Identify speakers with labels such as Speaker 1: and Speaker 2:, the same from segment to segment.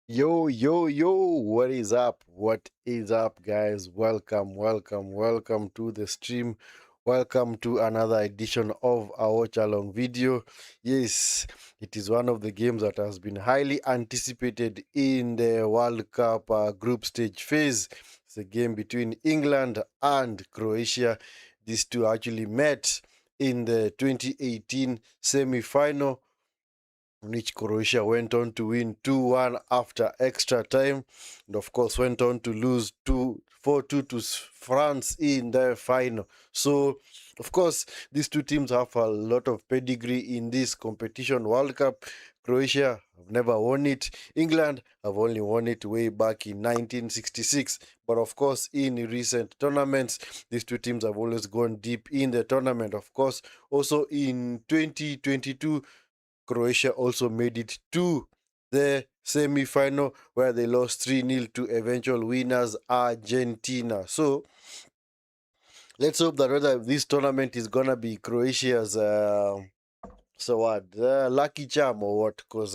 Speaker 1: Yo, yo, yo, what is up? What is up, guys? Welcome to the stream. Welcome to another edition of our Watchalong video. Yes, it is one of the games that has been highly anticipated in the World Cup group stage phase. It's a game between England and Croatia. These two actually met in the 2018 semi final, which Croatia went on to win 2-1 after extra time, and of course went on to lose 4-2 to France in the final. So, of course, these two teams have a lot of pedigree in this competition. World Cup, Croatia have never won it. England have only won it way back in 1966. But of course, in recent tournaments, these two teams have always gone deep in the tournament. Of course, also in 2022, Croatia also made it to the semi-final where they lost 3-0 to eventual winners Argentina. So let's hope that whether this tournament is gonna be Croatia's lucky charm or what, because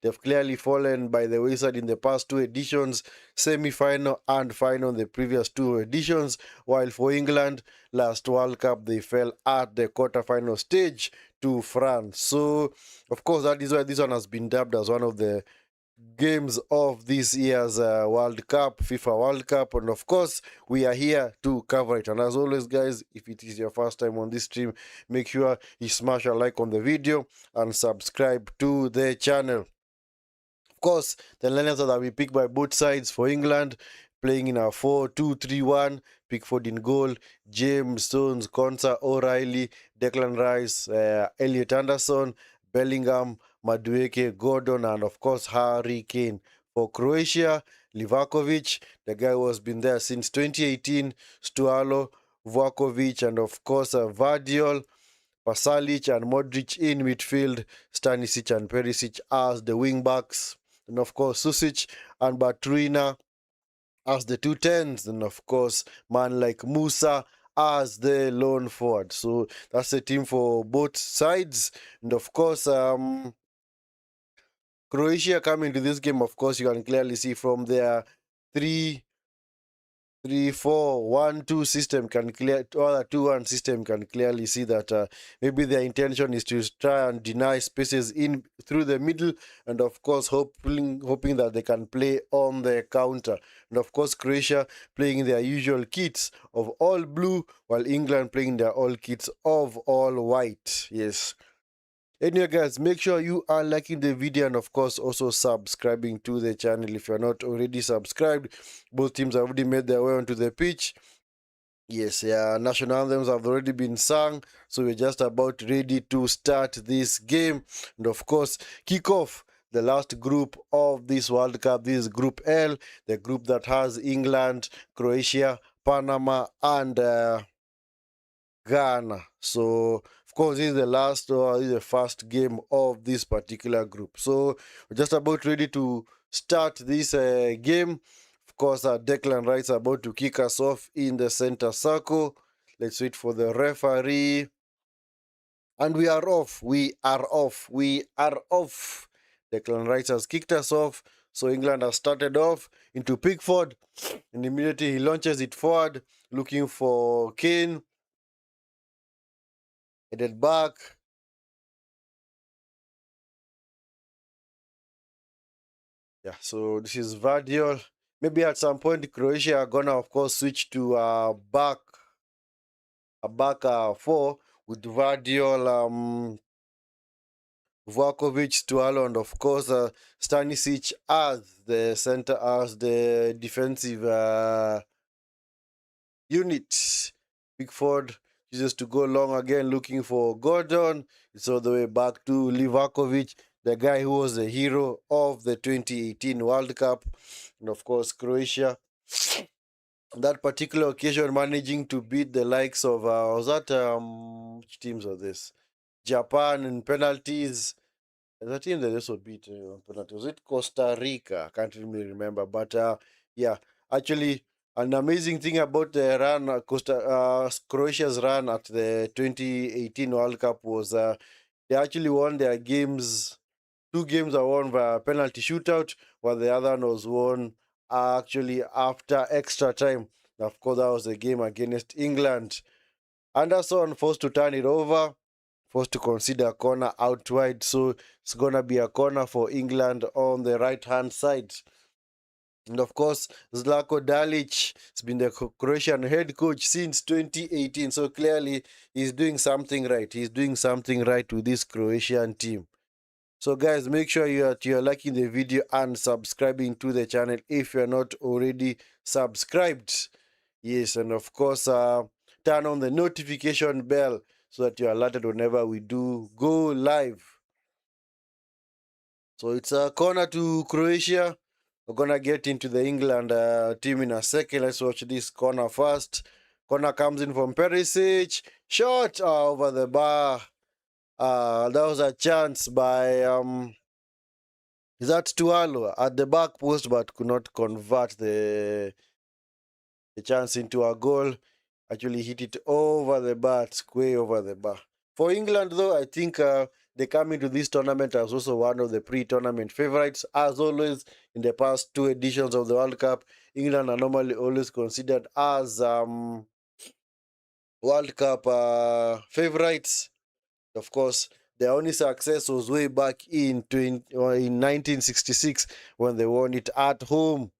Speaker 1: they've clearly fallen by the wayside in the past two editions, semi-final and final in the previous two editions, while for England, last World Cup, they fell at the quarter-final stage to France. So, of course, that is why this one has been dubbed as one of the games of this year's World Cup, FIFA World Cup, and of course, we are here to cover it. And as always, guys, if it is your first time on this stream, make sure you smash a like on the video and subscribe to the channel. Of course, the lineups that we pick by both sides for England, playing in a 4-2-3-1, Pickford in goal, James, Stones, Konsa, O'Reilly, Declan Rice, Elliot Anderson, Bellingham, Madueke, Gordon, and of course Harry Kane. For Croatia, Livakovic, the guy who has been there since 2018, Stualo, Vuakovic, and of course Vardiol, Pasalic and Modric in midfield, Stanisic and Perisic as the wing backs, and of course Susic and Batruina as the two tens, and of course man like Musa as the lone forward. So that's the team for both sides, and of course Croatia coming to this game. Of course, you can clearly see from their three 3-4-1-2 system can clear, or the 2-1 system can clearly see that maybe their intention is to try and deny spaces in through the middle, and of course hoping that they can play on the counter. And of course Croatia playing their usual kits of all blue, while England playing their all kits of all white. Yes. Anyway, guys, make sure you are liking the video and, of course, also subscribing to the channel if you're not already subscribed. Both teams have already made their way onto the pitch. Yes, yeah, national anthems have already been sung, so we're just about ready to start this game. And, of course, kick off the last group of this World Cup. This is Group L, the group that has England, Croatia, Panama, and Ghana. So, of course, this is the last or this is the first game of this particular group. So, we're just about ready to start this game. Of course, Declan Rice about to kick us off in the center circle. Let's wait for the referee. And we are off. We are off. We are off. Declan Rice has kicked us off. So England has started off into Pickford. And immediately he launches it forward, looking for Kane. Headed back. Yeah, so this is Vardiol. Maybe at some point Croatia are gonna, of course, switch to a back four with Vardiol, Vuakovic, Stualo, and of course Stanisic as the center, as the defensive unit. Pickford chooses to go long again, looking for Gordon. It's all the way back to Livakovic, the guy who was the hero of the 2018 World Cup. And of course, Croatia, on that particular occasion, managing to beat the likes of, which teams are this? Japan in penalties. The team that also beat penalties. Was it Costa Rica? I can't really remember. But yeah, actually, an amazing thing about the run, Croatia's run at the 2018 World Cup was they actually won their games Two games are won via penalty shootout, while the other one was won actually after extra time. Of course, that was the game against England. Anderson forced to turn it over, forced to consider a corner out wide, so it's gonna be a corner for England on the right hand side. And of course, Zlatko Dalic has been the Croatian head coach since 2018, so clearly he's doing something right. He's doing something right with this Croatian team. So guys, make sure you're liking the video and subscribing to the channel if you're not already subscribed. Yes, and of course, turn on the notification bell so that you're alerted whenever we do go live. So it's a corner to Croatia. We're gonna get into the England team in a second. Let's watch this corner first. Corner comes in from Perisic. Shot over the bar. That was a chance by is that Tualo at the back post, but could not convert the chance into a goal. Actually hit it over the bar, way over the bar. For England, though, I think they come into this tournament as also one of the pre-tournament favorites. As always, in the past two editions of the World Cup, England are normally always considered as World Cup favorites. Of course, their only success was way back in 1966 when they won it at home.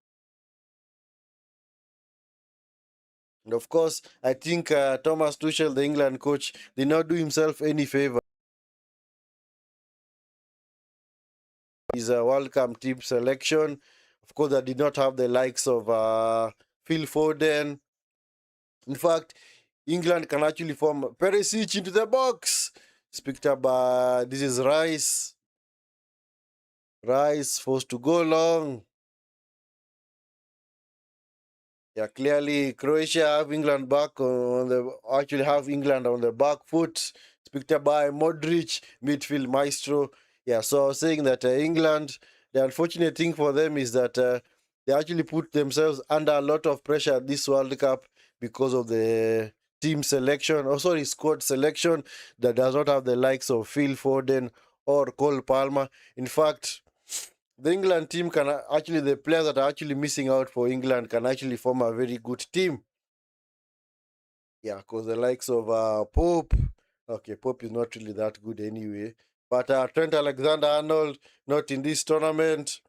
Speaker 1: And of course, I think Thomas Tuchel, the England coach, did not do himself any favor. His World Cup team selection. Of course, I did not have the likes of Phil Foden. In fact, England can actually form Perisic into the box. It's picked up by, this is Rice. Rice forced to go long. Yeah, clearly Croatia have England back on the, actually have England on the back foot. It's picked up by Modrić, midfield maestro. Yeah, so I was saying that England, the unfortunate thing for them is that they actually put themselves under a lot of pressure at this World Cup because of the team selection, or sorry, squad selection that does not have the likes of Phil Foden or Cole Palmer. In fact, the England team can actually, the players that are actually missing out for England can actually form a very good team. Yeah, because the likes of Pope, okay, Pope is not really that good anyway. But Trent Alexander-Arnold, not in this tournament.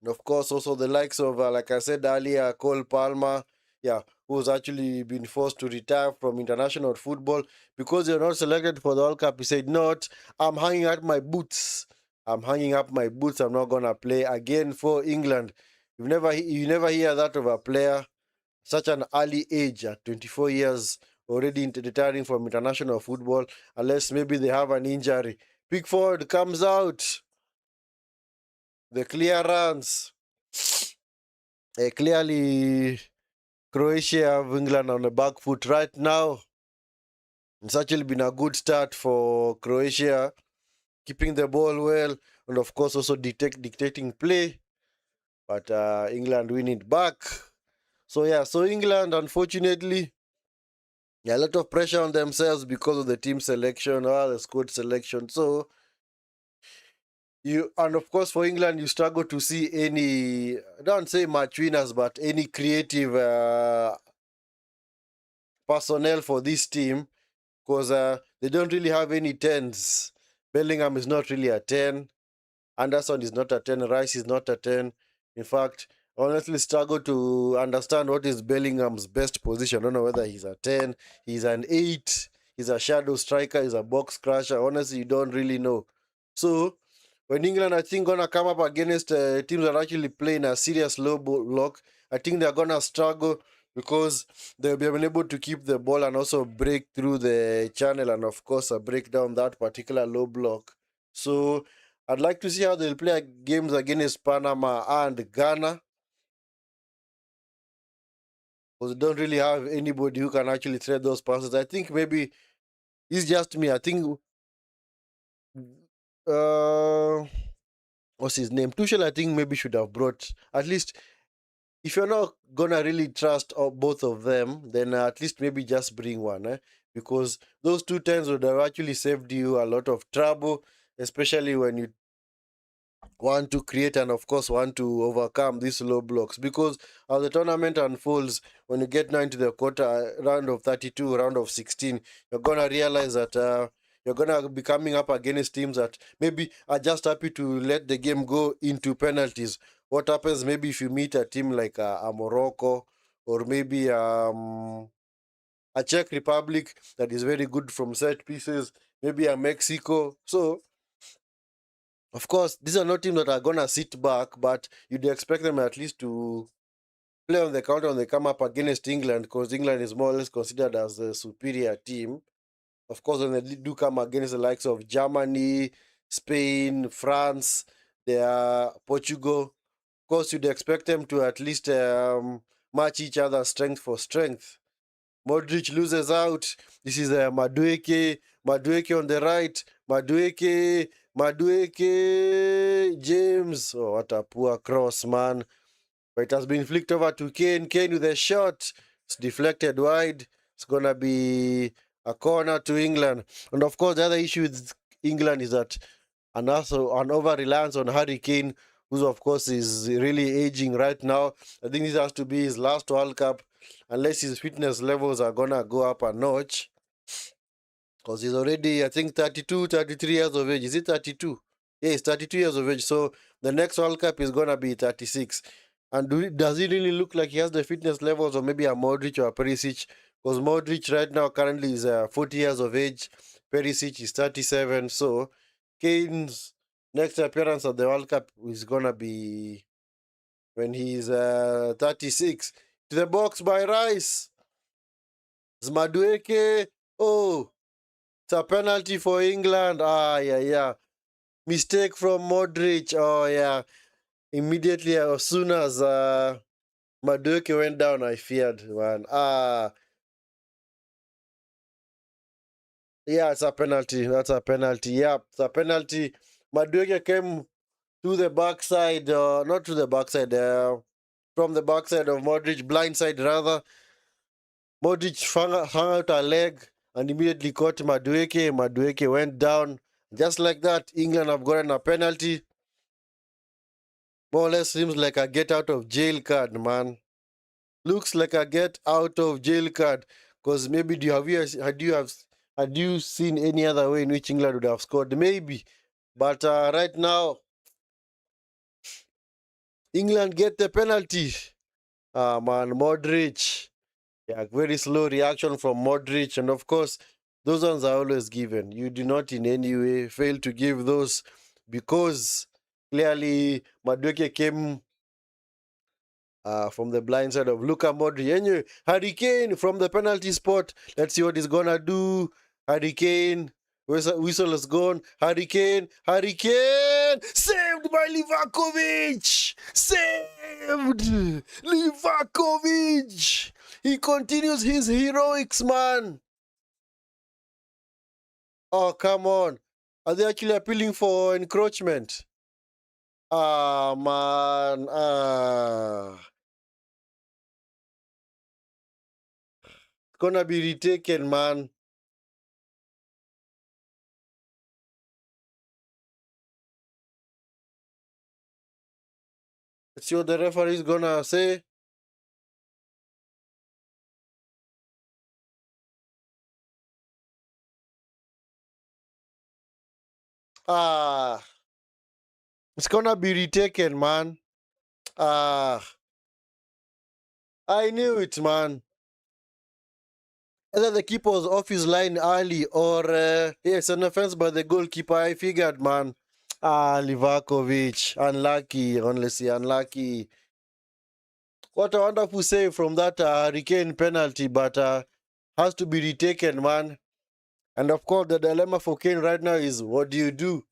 Speaker 1: And of course, also the likes of, like I said earlier, Cole Palmer, yeah, who's actually been forced to retire from international football because you're not selected for the World Cup. He said, "Not, I'm hanging up my boots. I'm hanging up my boots. I'm not gonna play again for England." You never hear that of a player such an early age at 24 years already retiring from international football, unless maybe they have an injury. Pickford comes out. The clearance. Clearly, Croatia have England on the back foot right now. It's actually been a good start for Croatia, keeping the ball well, and of course also dictating play. But England win it back. So yeah, so England, unfortunately, yeah, a lot of pressure on themselves because of the team selection or the squad selection. So and of course for England, you struggle to see any, I don't say match winners, but any creative personnel for this team because they don't really have any 10s. Bellingham is not really a 10. Anderson is not a 10. Rice is not a 10. In fact, I honestly struggle to understand what is Bellingham's best position. I don't know whether he's a 10, he's an 8, he's a shadow striker, he's a box crusher. Honestly, you don't really know. So, when England, I think, gonna come up against teams that are actually playing a serious low block, I think they're gonna struggle because they'll be unable to keep the ball and also break through the channel and, of course, break down that particular low block. So, I'd like to see how they'll play games against Panama and Ghana because they don't really have anybody who can actually thread those passes. I think maybe it's just me. I think uh what's his name? Tuchel, I think maybe should have brought at least, if you're not gonna really trust both of them, then at least maybe just bring one, because those two times would have actually saved you a lot of trouble, especially when you want to create and of course want to overcome these low blocks, because as the tournament unfolds, when you get now into the quarter round of 32, round of 16, you're gonna realize that you're gonna be coming up against teams that maybe are just happy to let the game go into penalties. What happens maybe if you meet a team like a Morocco, or maybe a Czech Republic that is very good from set pieces, maybe a Mexico. So of course, these are not teams that are gonna sit back, but you'd expect them at least to play on the counter when they come up against England, because England is more or less considered as the superior team. Of course, when they do come against the likes of Germany, Spain, France, they are Portugal. Of course, you'd expect them to at least match each other strength for strength. Modrić loses out. This is Madueke. Madueke on the right. Madueke. Madueke. James. Oh, what a poor cross, man. But it has been flicked over to Kane. Kane with a shot. It's deflected wide. It's going to be a corner to England. And of course, the other issue with England is that an over-reliance on Harry Kane, who of course is really aging right now. I think this has to be his last World Cup, unless his fitness levels are gonna go up a notch, because he's already, I think, 32, 33 years of age. Is it 32? Yeah, he's 32 years of age. So the next World Cup is gonna be 36. And does he really look like he has the fitness levels of maybe a Modrić or a Perisic? Because Modrić right now currently is 40 years of age. Perisic is 37. So Kane's next appearance at the World Cup is gonna be when he's 36. To the box by Rice. Madueke. Oh, it's a penalty for England. Ah, yeah. Mistake from Modrić. Oh, yeah. Immediately, as soon as Madueke went down, I feared, man. Yeah, it's a penalty. That's a penalty. Yeah, it's a penalty. Madueke came to the backside, not to the backside, from the backside of Modrić, blindside rather. Modrić hung out a leg and immediately caught Madueke. Madueke went down. Just like that, England have gotten a penalty. More or less seems like a get out of jail card, man. Looks like a get out of jail card. Because maybe had you seen any other way in which England would have scored? Maybe. But right now, England get the penalty. Man, Modrić. Yeah, very slow reaction from Modrić. And of course, those ones are always given. You do not in any way fail to give those, because clearly Madueke came from the blind side of Luka Modric. Anyway, Harry Kane from the penalty spot. Let's see what he's gonna do. Harry Kane. Whistle is gone. Harry Kane. Harry Kane. Saved by Livakovic. Saved. Livakovic. He continues his heroics, man. Oh, come on. Are they actually appealing for encroachment? Ah, man. Gonna be retaken, man. Let's see what the referee is gonna say. Ah, it's gonna be retaken, man. Ah, I knew it, man. Either the keeper was off his line early, or yes, an offense by the goalkeeper. I figured, man. Ah, Livakovic, unlucky, honestly, unlucky. What a wonderful save from that Hurricane penalty, but has to be retaken, man. And of course, the dilemma for Kane right now is, what do? Do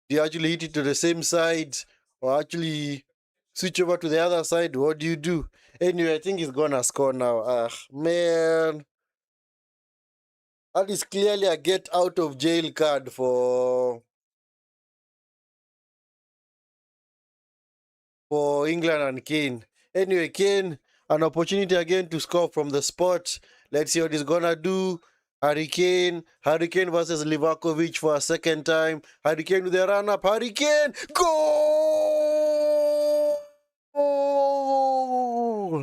Speaker 1: you actually hit it to the same side, or actually switch over to the other side? What do you do? Anyway, I think he's gonna score now. Ah, man. That is clearly a get out of jail card for England and Kane. Anyway, Kane, an opportunity again to score from the spot. Let's see what he's gonna do. Hurricane versus Livakovic for a second time. Hurricane with the run up. Hurricane, goal!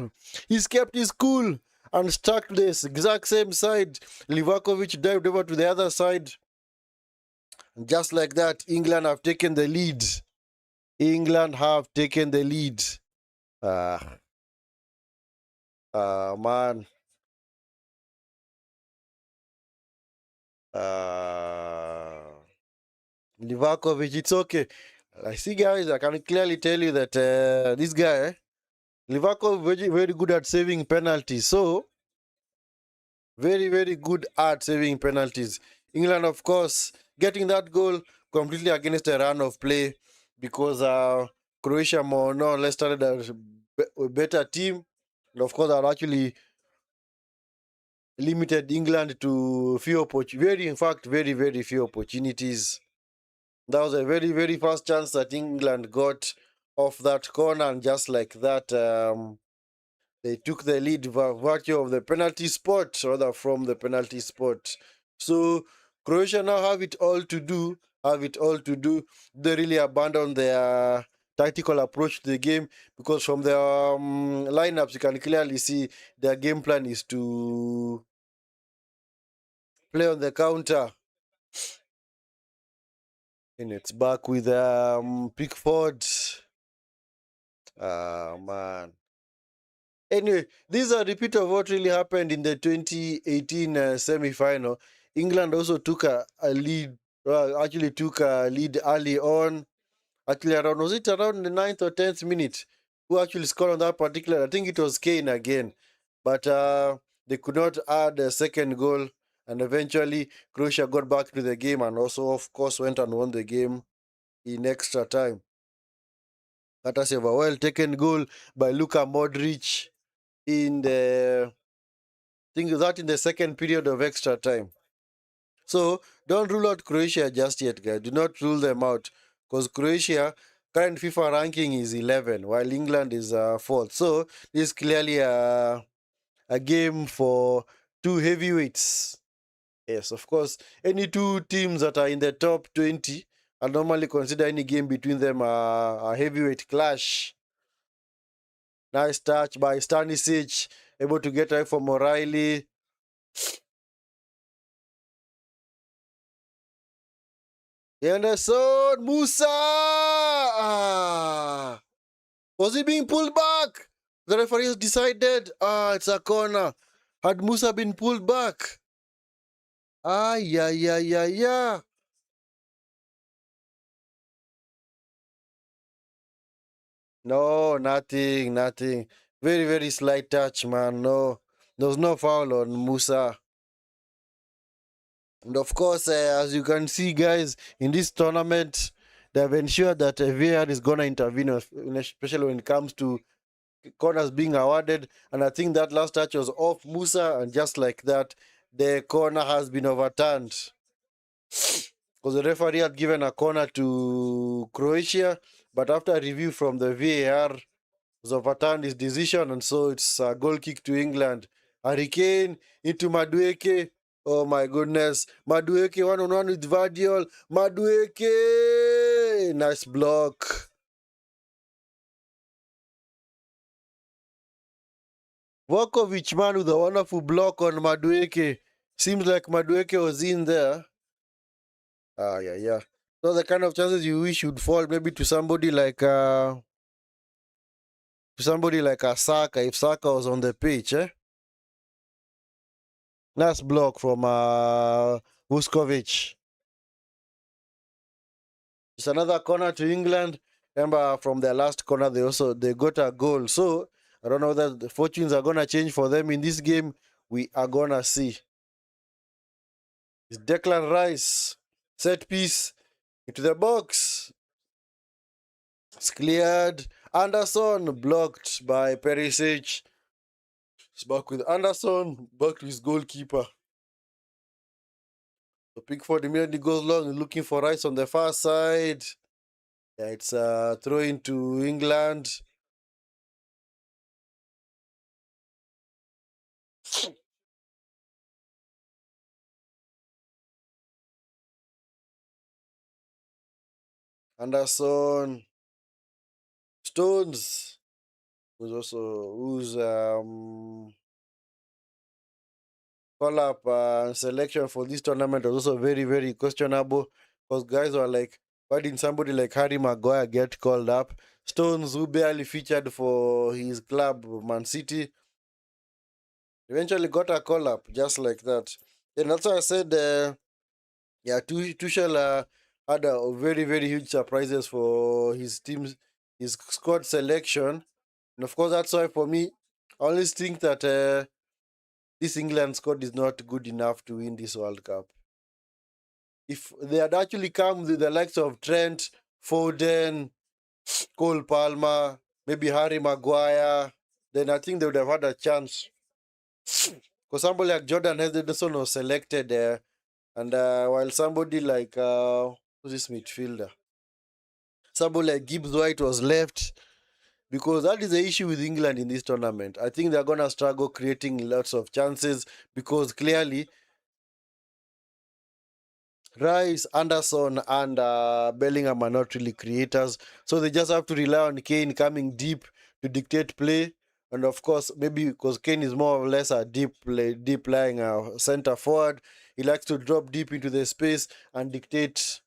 Speaker 1: no. He's kept his cool and stuck to this exact same side. Livakovic dived over to the other side. And just like that, England have taken the lead. England have taken the lead. Ah, man. Livakovic, it's okay. I see, guys, I can clearly tell you that this guy, Livakovic, very good at saving penalties. So, very, very good at saving penalties. England, of course, getting that goal completely against a run of play because Croatia more or no less started a better team. And of course, are actually limited England to few opportunities. In fact, very, very few opportunities. That was a very, very first chance that England got off that corner, and just like that, they took the lead virtue of the penalty spot, rather from the penalty spot. So Croatia now have it all to do. They really abandon their tactical approach to the game because from the lineups you can clearly see their game plan is to play on the counter. And it's back with Pickford. Ah, man. Anyway, this is a repeat of what really happened in the 2018 semi-final. England also took a lead, actually took a lead early on. Actually, around, was it around the 9th or 10th minute? Who actually scored on that particular? I think it was Kane again. But they could not add a second goal. And eventually, Croatia got back to the game and also, of course, went and won the game in extra time. That was a well taken goal by Luka Modric in the, I think that in the second period of extra time. So don't rule out Croatia just yet, guys. Do not rule them out because Croatia current FIFA ranking is 11, while England is fourth. So this is clearly a game for two heavyweights. Yes, of course. Any two teams that are in the top 20, I normally consider any game between them a heavyweight clash. Nice touch by Stanisic, able to get away from O'Reilly. Anderson, Musa! Ah. Was he being pulled back? The referee has decided, it's a corner. Had Musa been pulled back? Yeah. No, nothing. Very, very slight touch, man. No, there was no foul on Musa. And of course, as you can see, guys, in this tournament, they have ensured that VAR is going to intervene, especially when it comes to corners being awarded. And I think that last touch was off Musa, and just like that, the corner has been overturned. Because the referee had given a corner to Croatia, but after a review from the VAR, was overturned his decision, and so it's a goal kick to England. Harry Kane into Madueke. Oh my goodness. Madueke 1-on-1 with Vardiol. Madueke! Nice block. Vukovic, man, with a wonderful block on Madueke. Seems like Madueke was in there. Yeah. So the kind of chances you wish would fall maybe to somebody like a Saka, if Saka was on the pitch, eh? Nice block from Vuskovic. It's another corner to England. Remember, from their last corner, they got a goal. So I don't know whether the fortunes are gonna change for them in this game. We are gonna see. It's Declan Rice, set piece into the box. It's cleared. Anderson blocked by Perisic. It's back with Anderson, back to his goalkeeper. So Pickford immediately goes long, looking for Rice on the far side. Yeah, it's a throw into England. Anderson. Stones. who's call up selection for this tournament was also very, very questionable because guys were like, why didn't somebody like Harry Maguire get called up? Stones, who barely featured for his club, Man City, eventually got a call up just like that. And that's why I said, yeah, Tuchel had a very, very huge surprises for his team's his squad selection. And of course, that's why for me, I always think that this England squad is not good enough to win this World Cup. If they had actually come with the likes of Trent, Foden, Cole Palmer, maybe Harry Maguire, then I think they would have had a chance. Because somebody like Jordan Henderson was selected there, and while somebody like who's this midfielder? Somebody like Gibbs White was left. Because that is the issue with England in this tournament. I think they're gonna struggle creating lots of chances because clearly Rice, Anderson, and Bellingham are not really creators, so they just have to rely on Kane coming deep to dictate play. And of course, maybe because Kane is more or less a deep lying center forward, he likes to drop deep into the space and dictate,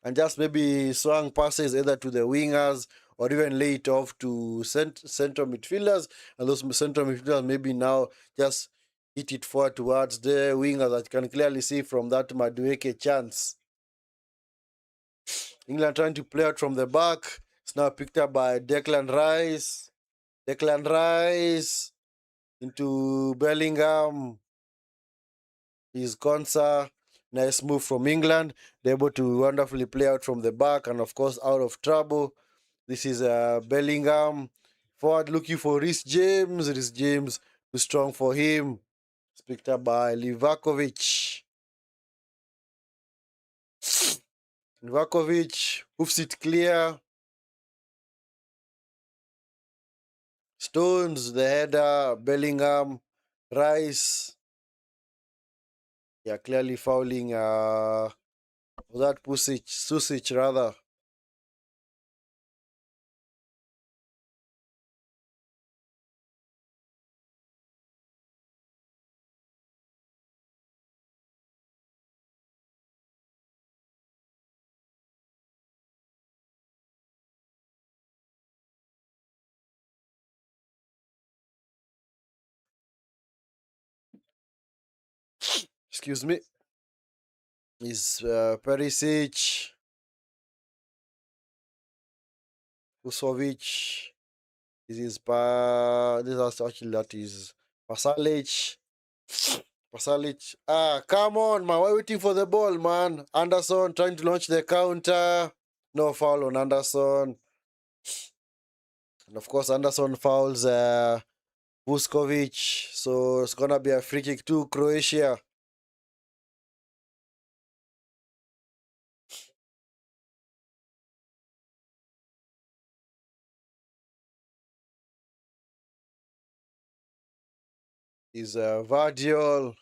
Speaker 1: and just maybe swung passes either to the wingers or even lay it off to central midfielders, and those central midfielders maybe now just hit it forward towards the wingers that can clearly see from that Madueke chance. England trying to play out from the back. It's now picked up by Declan Rice. Declan Rice into Bellingham. Is Konsa. Nice move from England. They're able to wonderfully play out from the back and, of course, out of trouble. This is Bellingham. Forward looking for Rhys James. Rhys James too strong for him. It's picked up by Livakovic. Livakovic hoofs it clear. Stones, the header. Bellingham. Rice. Yeah, clearly fouling that Susic rather. Excuse me. Is Perisic, Kusovic. This is actually that is Pasalic. Pasalic. Come on, man. We're waiting for the ball, man. Anderson trying to launch the counter. No foul on Anderson. And of course, Anderson fouls Vuskovic. So it's gonna be a free kick to Croatia. Is Vardiol.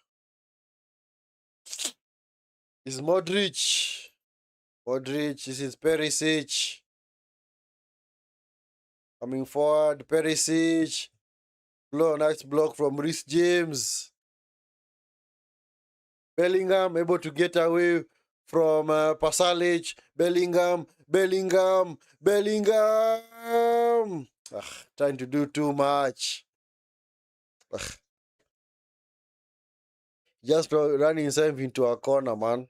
Speaker 1: Is Modrić. Modrić. This is Perisic. Coming forward. Perisic. Nice block from Rhys James. Bellingham able to get away from Pasalic. Bellingham. Trying to do too much. Just running himself into a corner, man.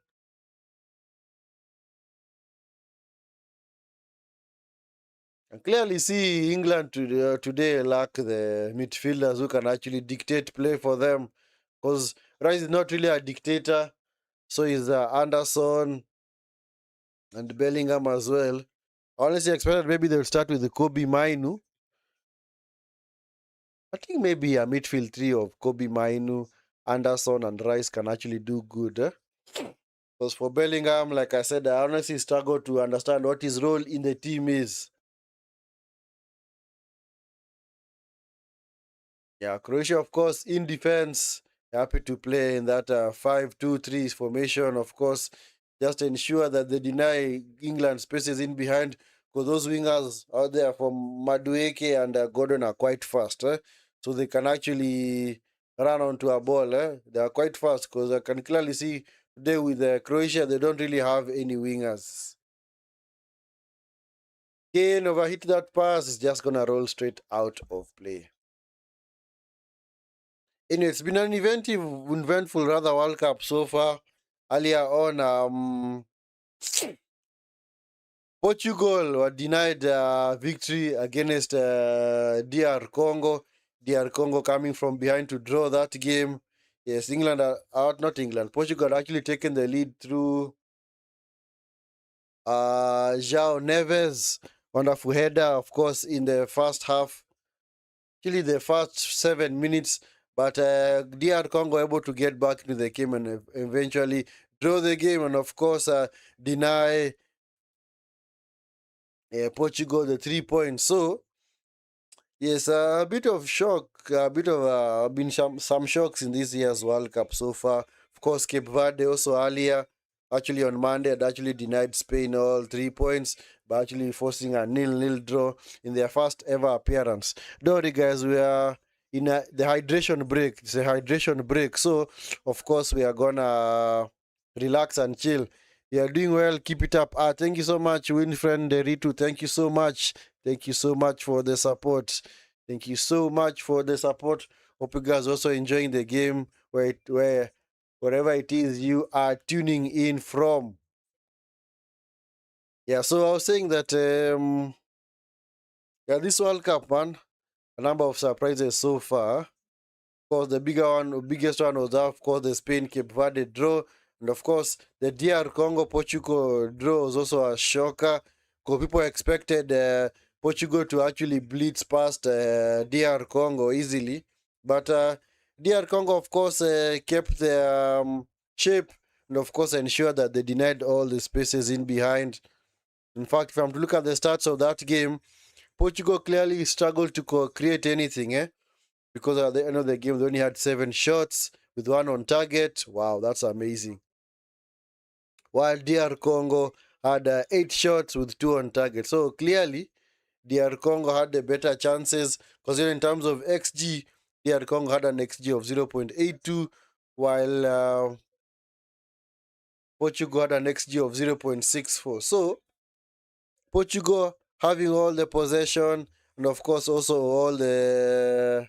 Speaker 1: I clearly see England today lack the midfielders who can actually dictate play for them. Because Rice is not really a dictator. So is Anderson and Bellingham as well. Honestly, expected maybe they'll start with the Kobe Mainu. I think maybe a midfield three of Kobe Mainu, Anderson, and Rice can actually do good. Because for Bellingham, like I said, I honestly struggle to understand what his role in the team is. Yeah, Croatia, of course, in defense, happy to play in that 5-2-3 formation, of course, just ensure that they deny England spaces in behind because those wingers out there from Madueke and Gordon are quite fast. So they can actually run onto a ball. They are quite fast because I can clearly see today with Croatia, they don't really have any wingers. Kane overhit that pass, is just going to roll straight out of play. Anyway, it's been an eventful rather World Cup so far. Earlier on, Portugal were denied victory against DR Congo. DR Congo coming from behind to draw that game. Yes, England are out, not England. Portugal had actually taken the lead through João Neves. Wonderful header, of course, in the first half. Actually, the first 7 minutes. But DR Congo able to get back into the game and eventually draw the game and, of course, deny Portugal the 3 points. So, yes, a bit of shock, a bit of been some shocks in this year's World Cup so far. Of course, Cape Verde also earlier, actually on Monday, had actually denied Spain all 3 points, but actually forcing a 0-0 draw in their first ever appearance. Don't worry, guys, we are in the hydration break. It's a hydration break, so of course we are gonna relax and chill. You are doing well. Keep it up. Thank you so much, Winfriend Deritu. Thank you so much. Thank you so much for the support. Thank you so much for the support. Hope you guys also enjoying the game wherever it is you are tuning in from. Yeah, so I was saying that yeah, this World Cup, man, a number of surprises so far. Of course, the biggest one was, of course, the Spain Cape Verde draw. And of course, the DR Congo Portugal draw was also a shocker because people expected Portugal to actually blitz past DR Congo easily. But DR Congo, of course, kept their shape and, of course, ensured that they denied all the spaces in behind. In fact, if I'm to look at the stats of that game, Portugal clearly struggled to create anything, because at the end of the game, they only had 7 shots with 1 on target. Wow, that's amazing. While DR Congo had 8 shots with 2 on target. So clearly, DR Congo had the better chances because in terms of XG, DR Congo had an XG of 0.82, while Portugal had an XG of 0.64. So Portugal having all the possession and of course also all the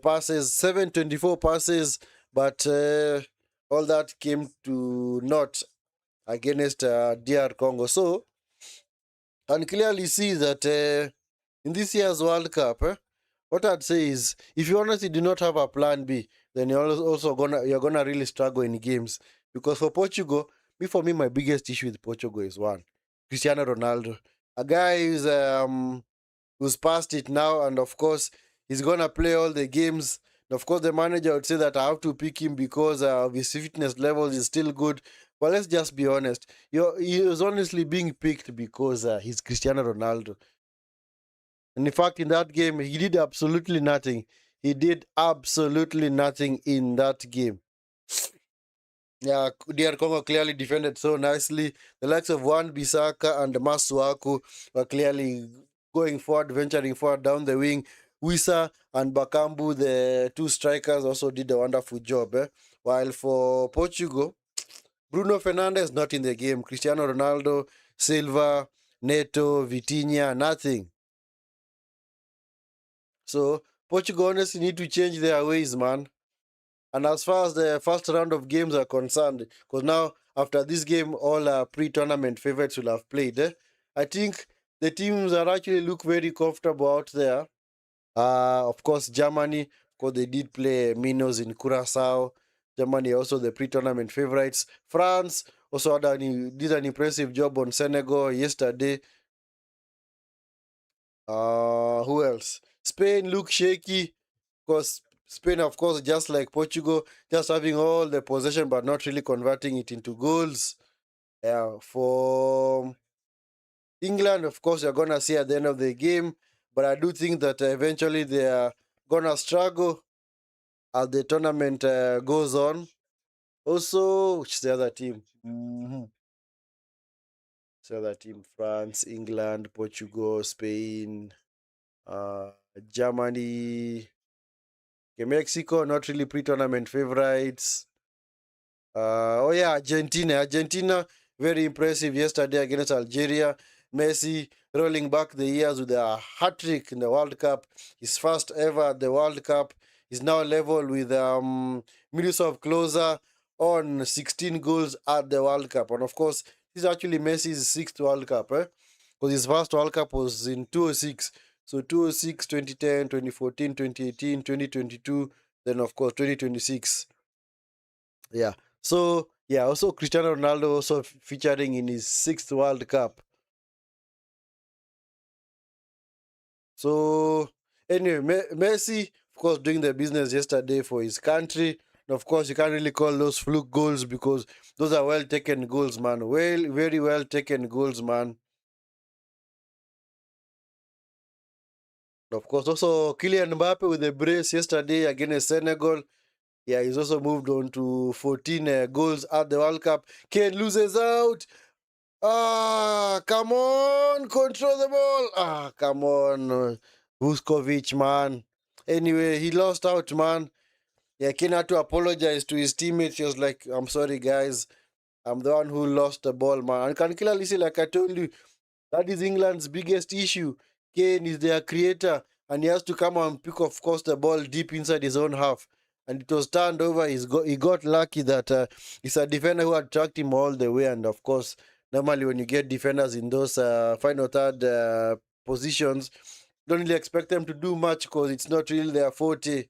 Speaker 1: passes, 724 passes, but all that came to naught against DR Congo. So, and clearly see that in this year's World Cup, what I'd say is, if you honestly do not have a plan B, then you're gonna really struggle in games. Because for Portugal, for me, my biggest issue with Portugal is one, Cristiano Ronaldo, a guy who's past it now, and of course he's gonna play all the games. And of course, the manager would say that I have to pick him because of his fitness levels is still good. But let's just be honest. He was honestly being picked because he's Cristiano Ronaldo. And in fact, in that game, he did absolutely nothing. He did absolutely nothing in that game. Yeah, DR Congo clearly defended so nicely. The likes of Wan Bisaka and Masuaku were clearly going forward, venturing forward down the wing. Wisa and Bakambu, the 2 strikers, also did a wonderful job. While for Portugal, Bruno Fernandes not in the game. Cristiano Ronaldo, Silva, Neto, Vitinha, nothing. So Portugal honestly need to change their ways, man. And as far as the first round of games are concerned, because now after this game, all pre-tournament favorites will have played. I think the teams are actually look very comfortable out there. Of course, Germany, because they did play Minos in Curacao. Germany also the pre-tournament favorites. France also did an impressive job on Senegal yesterday. Who else? Spain look shaky because Spain, of course, just like Portugal, just having all the possession but not really converting it into goals. Yeah, for England, of course, you're gonna see at the end of the game, but I do think that eventually they are gonna struggle as the tournament goes on. Also, which is the other team? So that team: France, England, Portugal, Spain, Germany, okay, Mexico, not really pre-tournament favorites. Oh yeah, Argentina. Argentina, very impressive yesterday against Algeria. Messi rolling back the years with a hat-trick in the World Cup. His first ever at the World Cup. He's now level with Miroslav Klose on 16 goals at the World Cup. And of course, this is actually Messi's sixth World Cup, eh? Because his first World Cup was in 2006. So 2006, 2010, 2014, 2018, 2022, then of course 2026. Yeah. So yeah, also Cristiano Ronaldo also featuring in his sixth World Cup. So anyway, Messi, of course, doing the business yesterday for his country. And of course, you can't really call those fluke goals because those are well taken goals, man. Well, very well taken goals, man. Of course, also Kylian Mbappe with the brace yesterday against Senegal. Yeah, he's also moved on to 14 goals at the World Cup. Kane loses out. Ah, come on, control the ball. Ah, come on, Vuskovic, man. Anyway, he lost out, man. Yeah, Kane had to apologize to his teammates. He was like, I'm sorry, guys. I'm the one who lost the ball, man. And can clearly see, like I told you, that is England's biggest issue. Kane is their creator, and he has to come and pick, of course, the ball deep inside his own half. And it was turned over. He got lucky that it's a defender who had tracked him all the way. And of course, normally when you get defenders in those final third positions, don't really expect them to do much because it's not really their forte.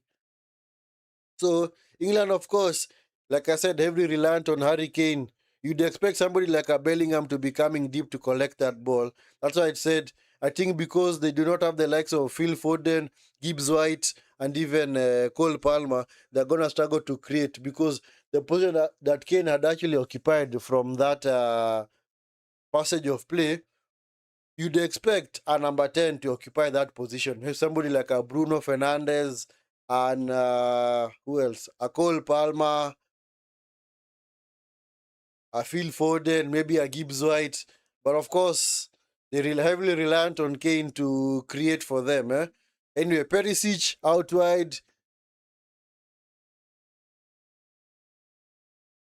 Speaker 1: So England, of course, like I said, heavily reliant on Harry Kane. You'd expect somebody like a Bellingham to be coming deep to collect that ball. That's why I said, I think because they do not have the likes of Phil Foden, Gibbs White, and even Cole Palmer, they're going to struggle to create because the position that Kane had actually occupied from that passage of play, you'd expect a number 10 to occupy that position. If somebody like a Bruno Fernandes and who else? A Cole Palmer, a Phil Foden, maybe a Gibbs White. But of course, they're heavily reliant on Kane to create for them. Eh? Anyway, Perisic out wide.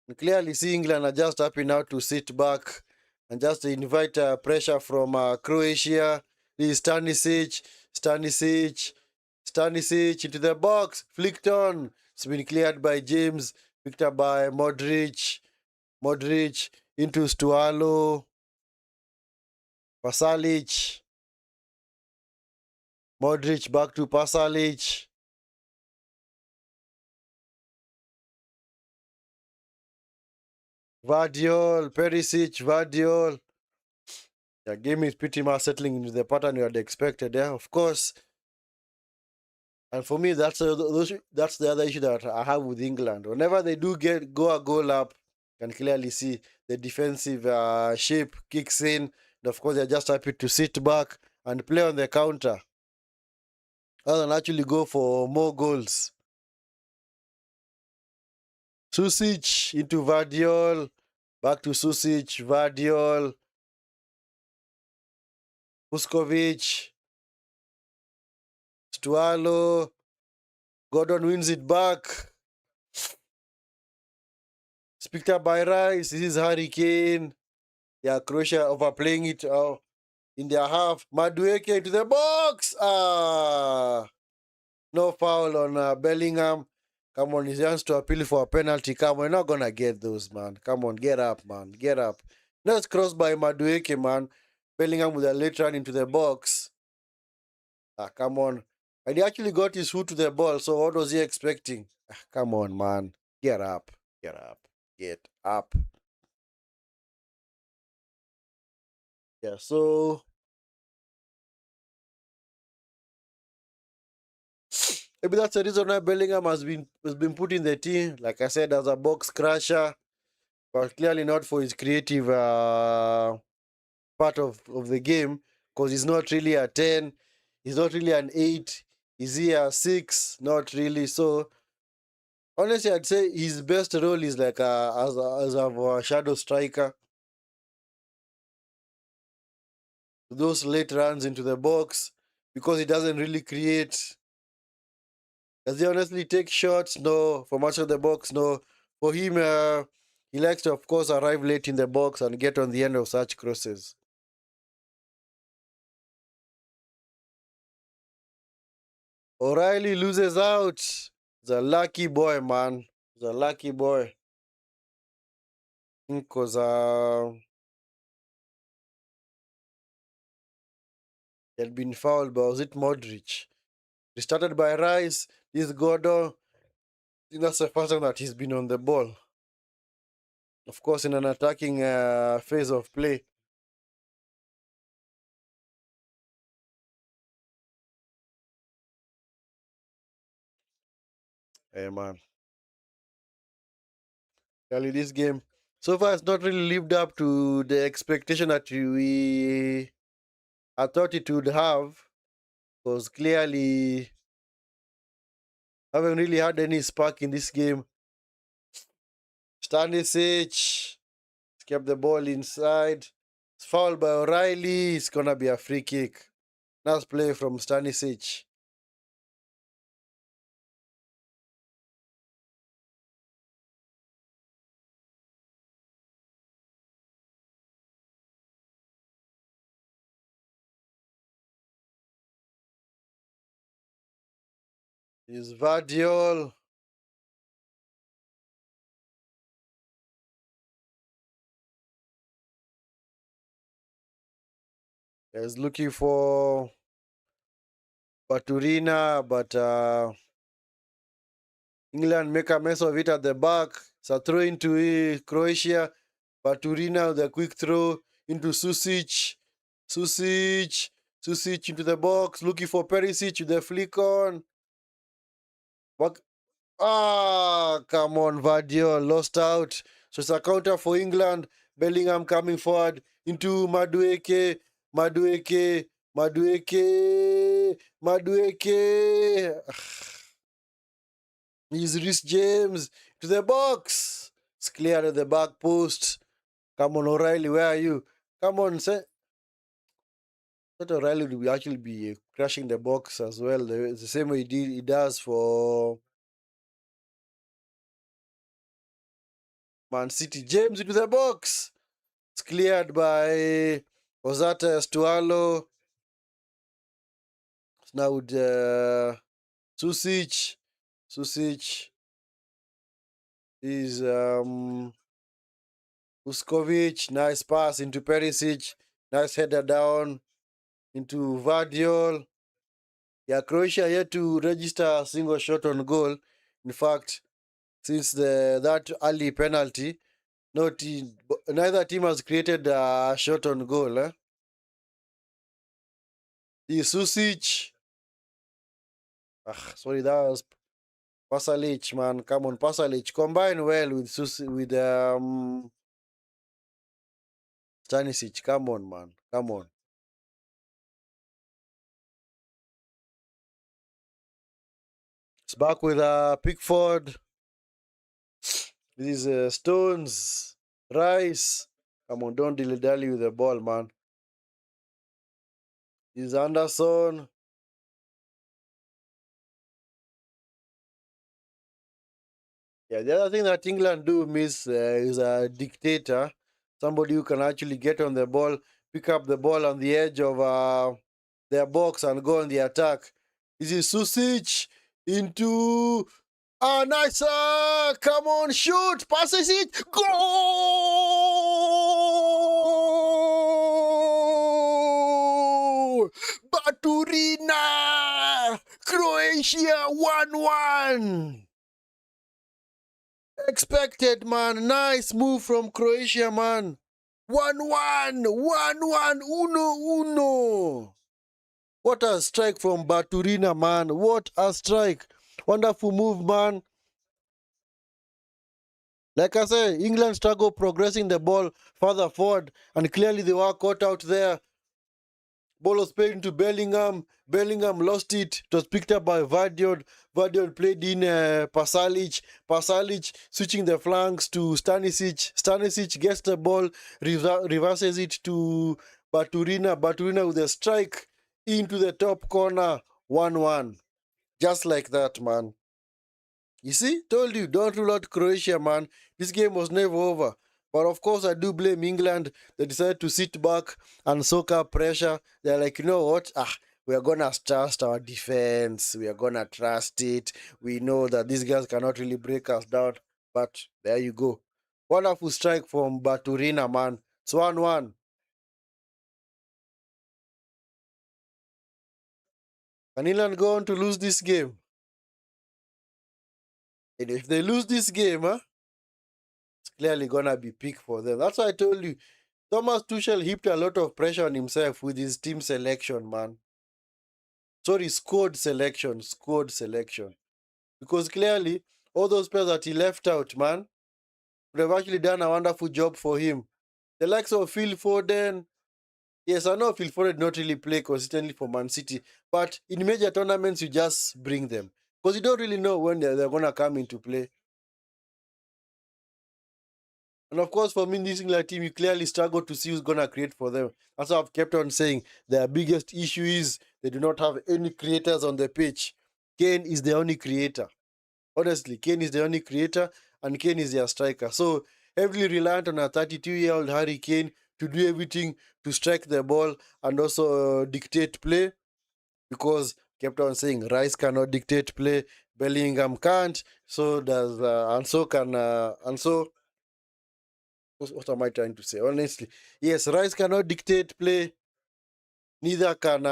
Speaker 1: You clearly see England are just happy now to sit back and just invite pressure from Croatia. This is Stanisic into the box, flicked on. It's been cleared by James, picked up by Modrić into Stualo, Pasalic, Modrić back to Pasalic. Vardiol, Perisic, Vardiol. The game is pretty much settling into the pattern you had expected. Yeah, of course. And for me, that's the other issue that I have with England. Whenever they do go a goal up, you can clearly see the defensive shape kicks in. And of course, they're just happy to sit back and play on the counter rather than actually go for more goals. Susic into Vardiol, back to Susic, Vardiol, Vuskovic, Stualo, Gordon wins it back. It's picked up by Rice. This is Harry Kane. Yeah, Croatia overplaying it in their half. Madueke to the box. No foul on Bellingham. Come on, he wants to appeal for a penalty. Come on, we're not going to get those, man. Come on, get up, man. Get up. That's crossed by Madueke, man. Bellingham with a late run into the box. Come on. And he actually got his foot to the ball, so what was he expecting? Come on, man. Get up. Get up. Get up. Yeah, so maybe that's the reason why Bellingham has been put in the team, like I said, as a box crusher, but clearly not for his creative part of the game, because he's not really a 10, he's not really an 8, is he a 6? Not really. So honestly, I'd say his best role is like as a shadow striker. those late runs into the box because he doesn't really create. Does he honestly take shots? No. For much of the box, no. For him, he likes to, of course, arrive late in the box and get on the end of such crosses. O'Reilly loses out. He's a lucky boy, man. He's a lucky boy. Because he had been fouled, but was it Modrić? Restarted by Rice. This Gordo. I think that's the first time that he's been on the ball. Of course, in an attacking phase of play. Hey, man. Really, this game so far it's not really lived up to the expectation that I thought it would have. Because clearly, haven't really had any spark in this game. Stanisic kept the ball inside. It's fouled by O'Reilly. It's gonna be a free kick. Nice play from Stanisic. Is Vardiol. Is looking for Baturina, but England make a mess of it at the back. It's a throw into Croatia. Baturina with a quick throw into Susic. Susic into the box, looking for Perisic with the flick on. Come on, Vardiol, lost out. So it's a counter for England. Bellingham coming forward into Madueke. He's Rhys James to the box. It's cleared at the back post. Come on, O'Reilly, where are you? Come on, say. That O'Reilly will actually be crashing the box as well. The same way he does for Man City. James into the box. It's cleared by Ozata Stualo. Now with Susic. Susic is Uskovic. Nice pass into Perisic. Nice header down into Vardiol. Yeah, Croatia yet to register a single shot on goal. In fact, since that early penalty, neither team has created a shot on goal. The Susic. Sorry, that was Pasalic, man. Come on, Pasalic. Combine well with Stanisic. Come on, man. Come on. It's back with Pickford. This is Stones. Rice. Come on, don't dilly-dally with the ball, man. This is Anderson. Yeah, the other thing that England do miss is a dictator. Somebody who can actually get on the ball, pick up the ball on the edge of their box and go on the attack. This is Susic into nice, come on, shoot, passes it, goal! Baturina! Croatia 1-1! Expected, man. Nice move from Croatia, man. 1-1, 1-1, uno. What a strike from Baturina, man. What a strike. Wonderful move, man. Like I say, England struggle progressing the ball further forward, and clearly they were caught out there. Ball was played into Bellingham. Bellingham lost it. It was picked up by Vardiol. Vardiol played in Pasalic. Pasalic switching the flanks to Stanisic. Stanisic gets the ball, reverses it to Baturina with a strike into the top corner, 1-1. Just like that, man. You see, told you, don't rule out Croatia, man. This game was never over. But of course, I do blame England. They decided to sit back and soak up pressure. They're like, you know what? We are going to trust our defense. We are going to trust it. We know that these guys cannot really break us down. But there you go. Wonderful strike from Baturina, man. It's 1-1. Can England go on to lose this game? And if they lose this game, it's clearly going to be peak for them. That's why I told you. Thomas Tuchel heaped a lot of pressure on himself with his team selection, man. Sorry, squad selection. Because clearly, all those players that he left out, man, would have actually done a wonderful job for him. The likes of Phil Foden. Yes, I know Phil Foden not really play consistently for Man City, but in major tournaments, you just bring them. Because you don't really know when they're going to come into play. And of course, for me, this England team, you clearly struggle to see who's going to create for them. That's why I've kept on saying their biggest issue is they do not have any creators on the pitch. Kane is the only creator. Honestly, Kane is the only creator, and Kane is their striker. So, heavily reliant on a 32-year-old Harry Kane to do everything to strike the ball and also dictate play. Because kept on saying Rice cannot dictate play, Bellingham can't, so does and so can and so what am I trying to say? Honestly, yes, Rice cannot dictate play, neither can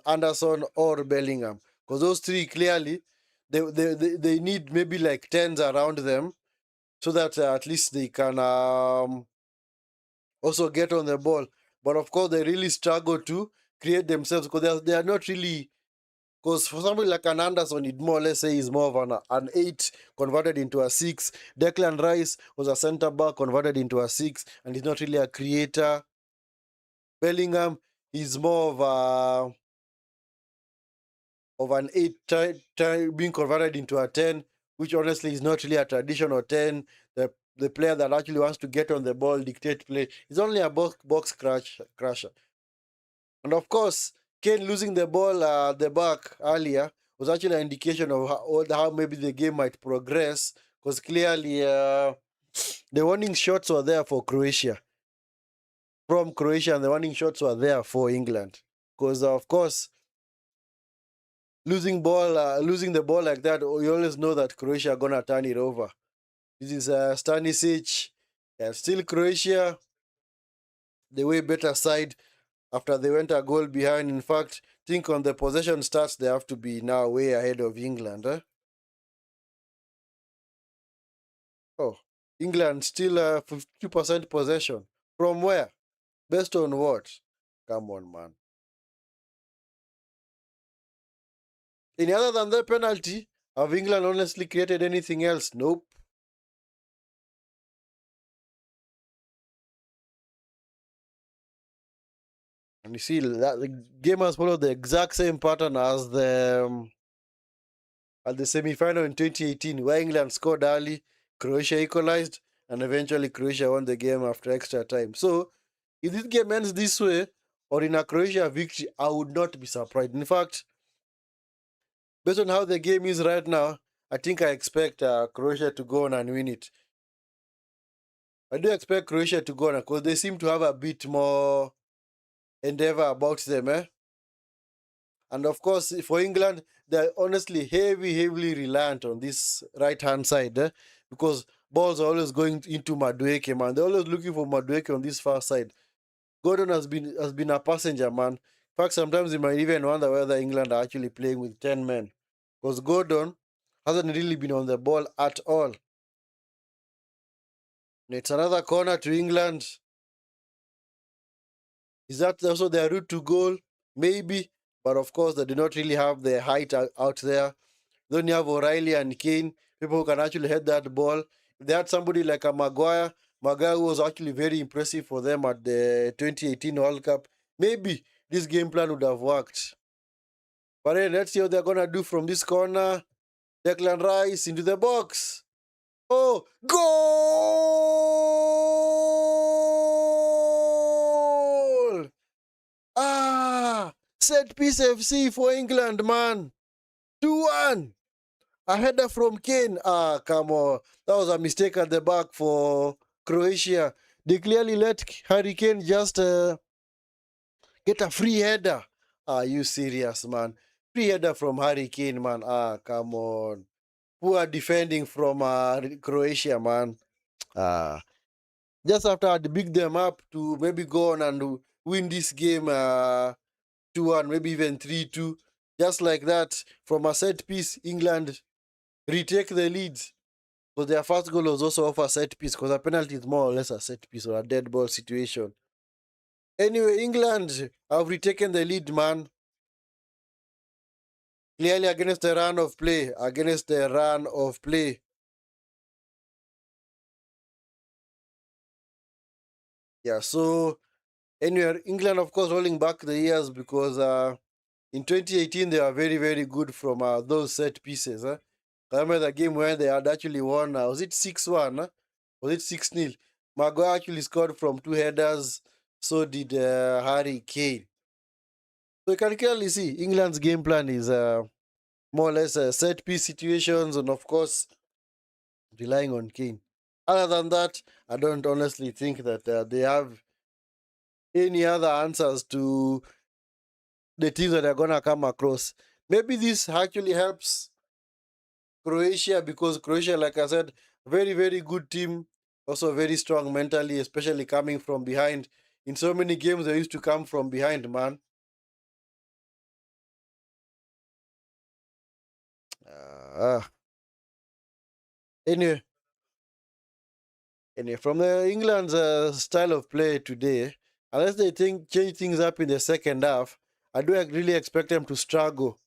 Speaker 1: Anderson or Bellingham. Because those three clearly, they need maybe like tens around them so that at least they can also get on the ball. But of course, they really struggle to create themselves because they are not really. Because for somebody like an Anderson, it more or less say he's more of an 8 converted into a 6. Declan Rice was a centre back converted into a 6, and he's not really a creator. Bellingham is more of an 8 being converted into a 10, which honestly is not really a traditional 10. The player that actually wants to get on the ball, dictate play, is only a box crusher. And of course, Kane losing the ball at the back earlier was actually an indication of how maybe the game might progress, because clearly the warning shots were there for Croatia. From Croatia, and the warning shots were there for England. Because, of course, losing the ball like that, you always know that Croatia are going to turn it over. This is Stanisic, and still Croatia, the way better side after they went a goal behind. In fact, think on the possession stats, they have to be now way ahead of England. Oh, England still 50% possession. From where? Based on what? Come on, man. Any other than that penalty, have England honestly created anything else? Nope. And you see, that the game has followed the exact same pattern as the semi-final in 2018, where England scored early, Croatia equalized, and eventually Croatia won the game after extra time. So, if this game ends this way, or in a Croatia victory, I would not be surprised. In fact, based on how the game is right now, I think I expect Croatia to go on and win it. I do expect Croatia to go on because they seem to have a bit more endeavor about them, And of course, for England, they're honestly heavily reliant on this right-hand side, because balls are always going into Madueke, man. They're always looking for Madueke on this far side. Gordon has been a passenger, man. In fact, sometimes you might even wonder whether England are actually playing with 10 men. Because Gordon hasn't really been on the ball at all. And it's another corner to England. Is that also their route to goal? Maybe. But of course, they do not really have the height out there. Then you have O'Reilly and Kane, people who can actually head that ball. If they had somebody like a Maguire was actually very impressive for them at the 2018 World Cup, maybe this game plan would have worked. But then let's see what they're going to do from this corner. Declan Rice into the box. Oh, goal! set piece FC for England, man. 2-1. A header from Kane. Ah, come on. That was a mistake at the back for Croatia. They clearly let Harry Kane just get a free header. Are you serious, man? Free header from Harry Kane, man. Ah, come on. Poor defending from Croatia, man. Ah, just after I'd big them up to maybe go on and win this game 2-1, maybe even 3-2. Just like that, from a set piece, England retake the lead. Because their first goal was also off a set piece, because a penalty is more or less a set piece or a dead ball situation. Anyway, England have retaken the lead, man. Clearly against the run of play. Against the run of play. Yeah, so anyway, England, of course, rolling back the years because in 2018 they were very, very good from those set pieces. I remember the game when they had actually won. Was it 6-1? Was it 6-0? Maguire actually scored from 2 headers. So did Harry Kane. So you can clearly see England's game plan is more or less set piece situations and, of course, relying on Kane. Other than that, I don't honestly think that they have any other answers to the teams that are going to come across. Maybe this actually helps Croatia because Croatia, like I said, very, very good team. Also very strong mentally, especially coming from behind. In so many games, they used to come from behind, man. Uh, anyway, from the England's style of play today, unless they change things up in the second half, I do really expect them to struggle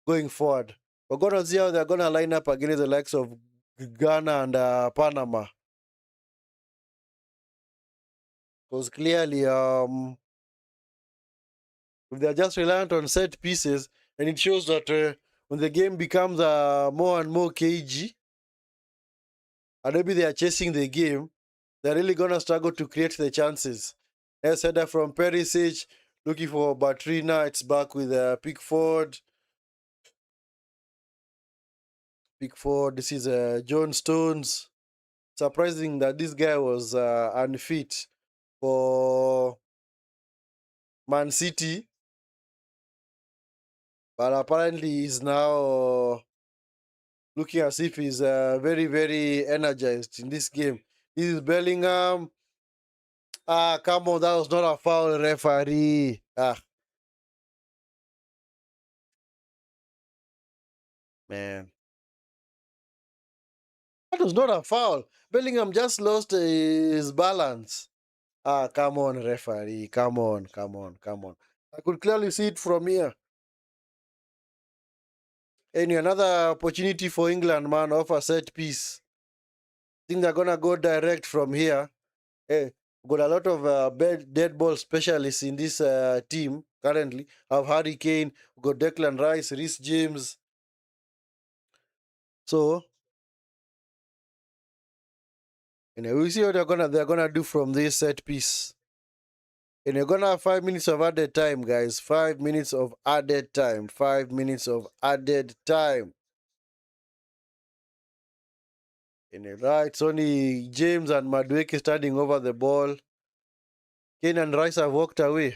Speaker 1: going forward. We're going to see how they're going to line up against the likes of Ghana and Panama. Because clearly, if they're just reliant on set pieces, and it shows that when the game becomes more and more cagey, and maybe they are chasing the game, they're really going to struggle to create the chances. As header from Perisic, looking for Batrina. It's back with Pickford. This is John Stones. Surprising that this guy was unfit for Man City, but apparently he's now looking as if he's very, very energized in this game. This is Bellingham. Ah, come on, that was not a foul, referee. Ah, man. That was not a foul. Bellingham just lost his balance. Ah, come on, referee. Come on, come on, come on. I could clearly see it from here. Anyway, another opportunity for England, man, off a set piece. I think they're going to go direct from here. Hey, got a lot of dead ball specialists in this team currently. Have Harry Kane, got Declan Rice, Reece James. So, we see what they're gonna do from this set piece. And you're gonna have 5 minutes of added time, guys. 5 minutes of added time. 5 minutes of added time. Right, it's only James and Madueke standing over the ball. Kane and Rice have walked away.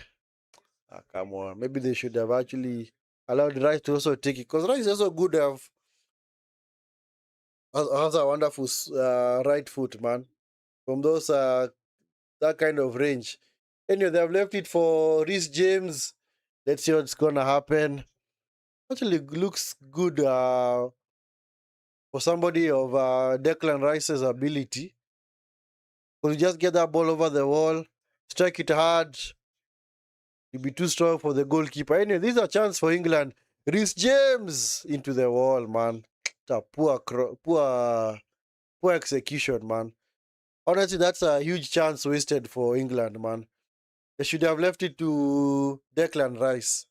Speaker 1: Ah, come on. Maybe they should have actually allowed Rice to also take it. Because Rice is also good has a wonderful right foot, man. From those that kind of range. Anyway, they have left it for Reece James. Let's see what's gonna happen. Actually, looks good for somebody of Declan Rice's ability. Because you just get that ball over the wall, strike it hard. You'll be too strong for the goalkeeper. Anyway, this is a chance for England. Reece James into the wall, man. It's a poor execution, man. Honestly, that's a huge chance wasted for England, man. They should have left it to Declan Rice.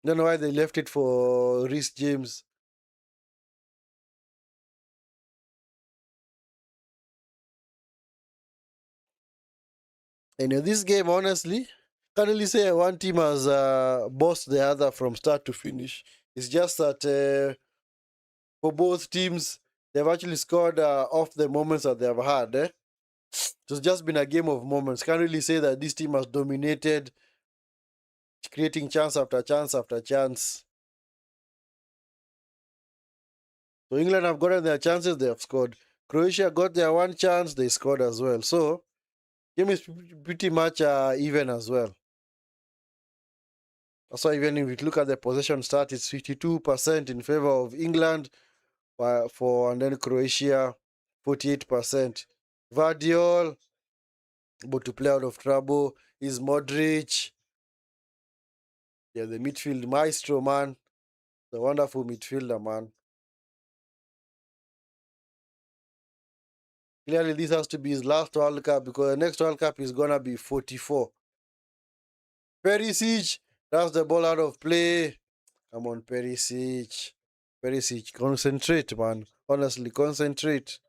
Speaker 1: Don't know why they left it for Reece James. And in this game, honestly, Can't really say one team has bossed the other from start to finish. It's just that for both teams, they've actually scored off the moments that they've had. It's just been a game of moments. Can't really say that this team has dominated, creating chance after chance after chance. So England have gotten their chances, they have scored. Croatia got their one chance, they scored as well. So game is pretty much even as well. So even if you look at the possession stat, it's 52% in favor of England, and then Croatia 48%. Vardiol, but to play out of trouble is Modrić. Yeah, the midfield maestro, man. The wonderful midfielder, man. Clearly, this has to be his last World Cup because the next World Cup is gonna be 44. Perisic, that's the ball out of play. Come on, Perisic. Perisic, concentrate, man. Honestly, concentrate.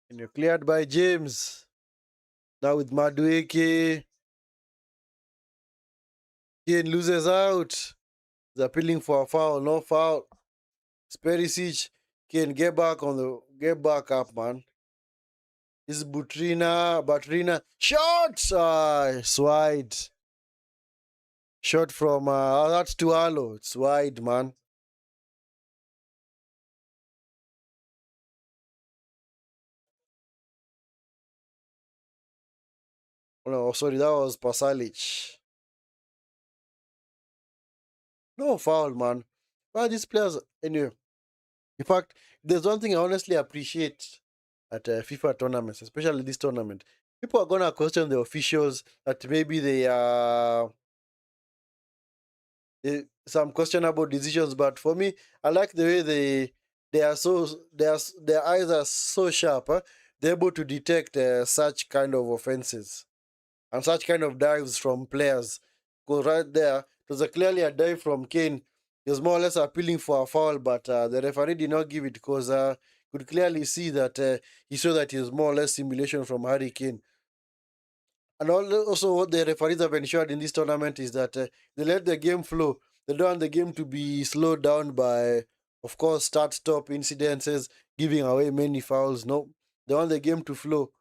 Speaker 1: And you're cleared by James. Now with Madueke. Kane loses out. He's appealing for a foul, no foul. It's Perisic. Kane, get back up, man. This is Batrina. Shot! It's wide. Shot from, that's Tualo. It's wide, man. Oh, no, sorry, that was Pasalic. No foul, man. But these players, anyway. In fact, there's one thing I honestly appreciate at FIFA tournaments, especially this tournament. People are gonna question the officials that maybe some questionable decisions, but for me, I like the way their eyes are so sharp. They're able to detect such kind of offenses and such kind of dives from players. Because right there, it was clearly a dive from Kane. He was more or less appealing for a foul, but the referee did not give it because could clearly see that he saw that it was more or less simulation from Harry Kane. And also, what the referees have ensured in this tournament is that they let the game flow. They don't want the game to be slowed down by, of course, start-stop incidences, giving away many fouls. No, they want the game to flow.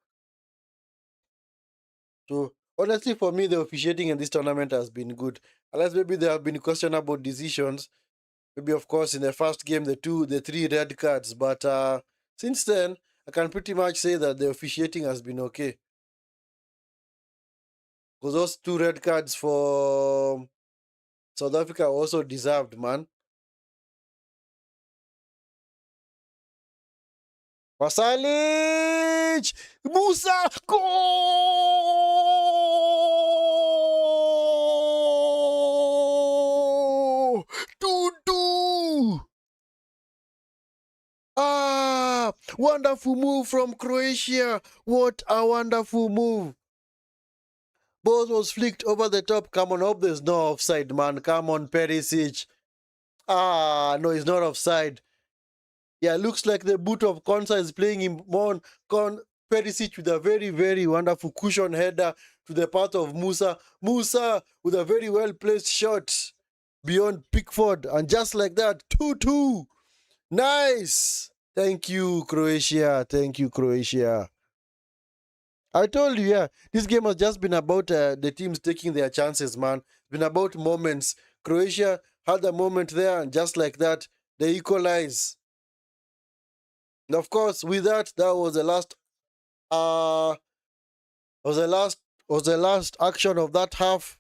Speaker 1: So honestly, for me, the officiating in this tournament has been good. Unless maybe there have been questionable decisions. Maybe of course in the first game the three red cards. But since then, I can pretty much say that the officiating has been okay. Because those two red cards for South Africa also deserved, man. Pasalic! Musa! Goal! 2-2! Ah! Wonderful move from Croatia. What a wonderful move. Ball was flicked over the top. Come on, hope there's no offside, man. Come on, Perisic. Ah, no, it's not offside. Yeah, looks like the boot of Konsa is playing him on Perisic with a very, very wonderful cushion header to the path of Musa. Musa with a very well placed shot beyond Pickford. And just like that, 2-2. Nice. Thank you, Croatia. Thank you, Croatia. I told you, yeah, this game has just been about the teams taking their chances, man. It's been about moments. Croatia had a moment there, and just like that, they equalize. And of course, with that, that was the last uh was the last action of that half.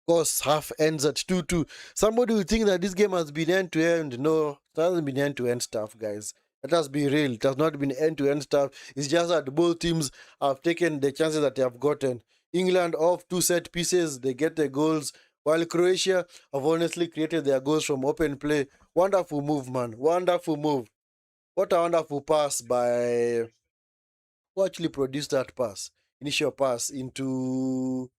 Speaker 1: Of course, half ends at 2-2. Somebody will think that this game has been end to end. No, it hasn't been end to end stuff, guys. Let us be real. It has not been end to end stuff. It's just that both teams have taken the chances that they have gotten. England off two set pieces, they get the goals, while Croatia have honestly created their goals from open play. Wonderful move, man. Wonderful move. What a wonderful pass by who actually produced that pass? Initial pass into,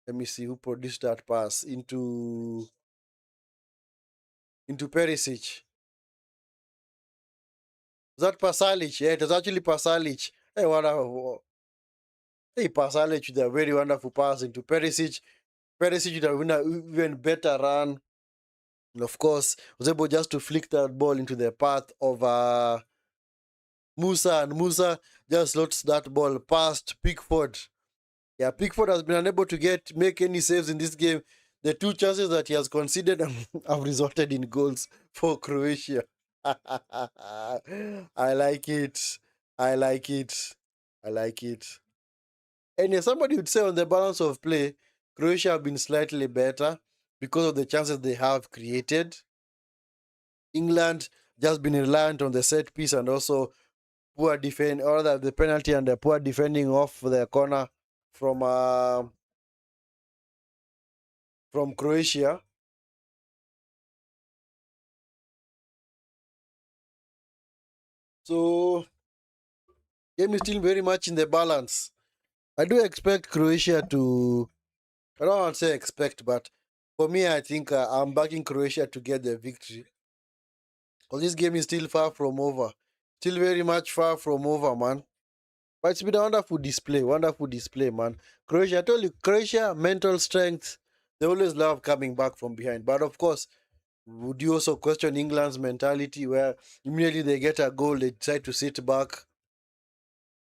Speaker 1: let me see who produced that pass into Perisic. Was that Pasalic? Yeah, it was actually Pasalic. Hey, wonderful. Hey, Pasalic with a very wonderful pass into Perisic. Perisic with a even better run. And of course, was able just to flick that ball into the path of Musa, and Musa just slots that ball past Pickford. Yeah, Pickford has been unable to make any saves in this game. The two chances that he has conceded have resulted in goals for Croatia. I like it. I like it. I like it. And yeah, somebody would say on the balance of play, Croatia have been slightly better because of the chances they have created. England just been reliant on the set piece and also poor defend, or the penalty and the poor defending off the corner from uh, from Croatia. So game is still very much in the balance. I do expect Croatia to. I don't want to say expect, but for me, I think I'm backing Croatia to get the victory. Because this game is still far from over. Still very much far from over, man. But it's been a wonderful display, man. Croatia, I told you, Croatia, mental strength. They always love coming back from behind. But of course, would you also question England's mentality where immediately they get a goal, they decide to sit back?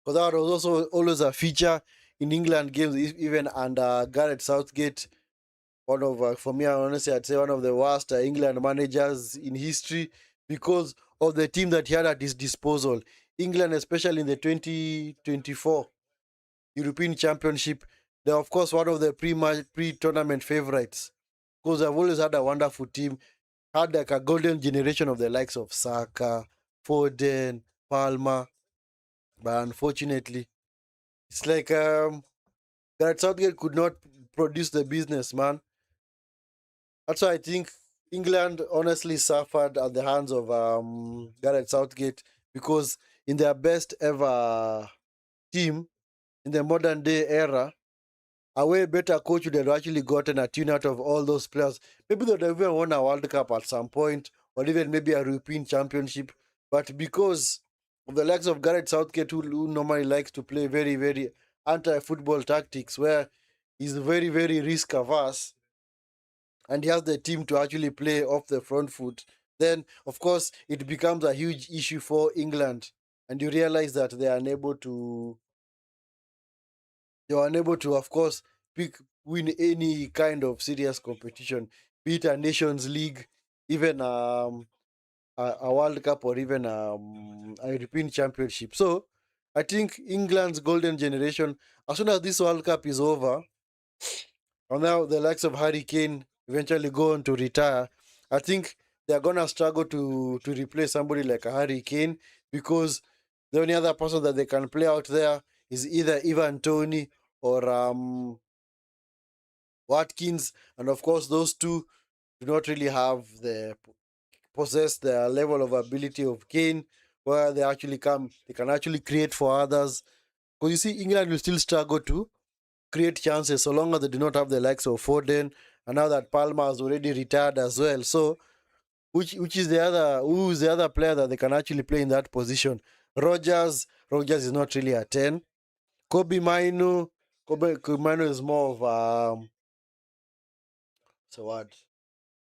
Speaker 1: Because that was also always a feature in England games, even under Gareth Southgate. One of, for me, honestly, I'd say one of the worst England managers in history because of the team that he had at his disposal. England, especially in the 2024 European Championship, they're of course one of the pre-tournament favorites because they've always had a wonderful team, had like a golden generation of the likes of Saka, Foden, Palmer, but unfortunately, it's like Gareth Southgate could not produce the business, man. That's why I think England honestly suffered at the hands of Gareth Southgate because in their best ever team in the modern day era, a way better coach would have actually gotten a tune out of all those players. Maybe they'd have even won a World Cup at some point, or even maybe a European Championship. But because of the likes of Gareth Southgate, who normally likes to play very, very anti-football tactics, where he's very, very risk averse, and he has the team to actually play off the front foot, then of course it becomes a huge issue for England, and you realize that they are unable to, of course, win any kind of serious competition, be it a Nations League, even a World Cup, or even a European Championship. So I think England's golden generation, as soon as this World Cup is over, and now the likes of Harry Kane eventually go on to retire, I think they're gonna struggle to replace somebody like a Harry Kane because the only other person that they can play out there is either Ivan Tony or Watkins, and of course those two do not really have the possess the level of ability of Kane, where they can actually create for others. Because you see, England will still struggle to create chances so long as they do not have the likes of Foden, and now that Palmer has already retired as well. So who is the other player that they can actually play in that position? Rogers is not really a 10. Kobe Mainu is more of so what?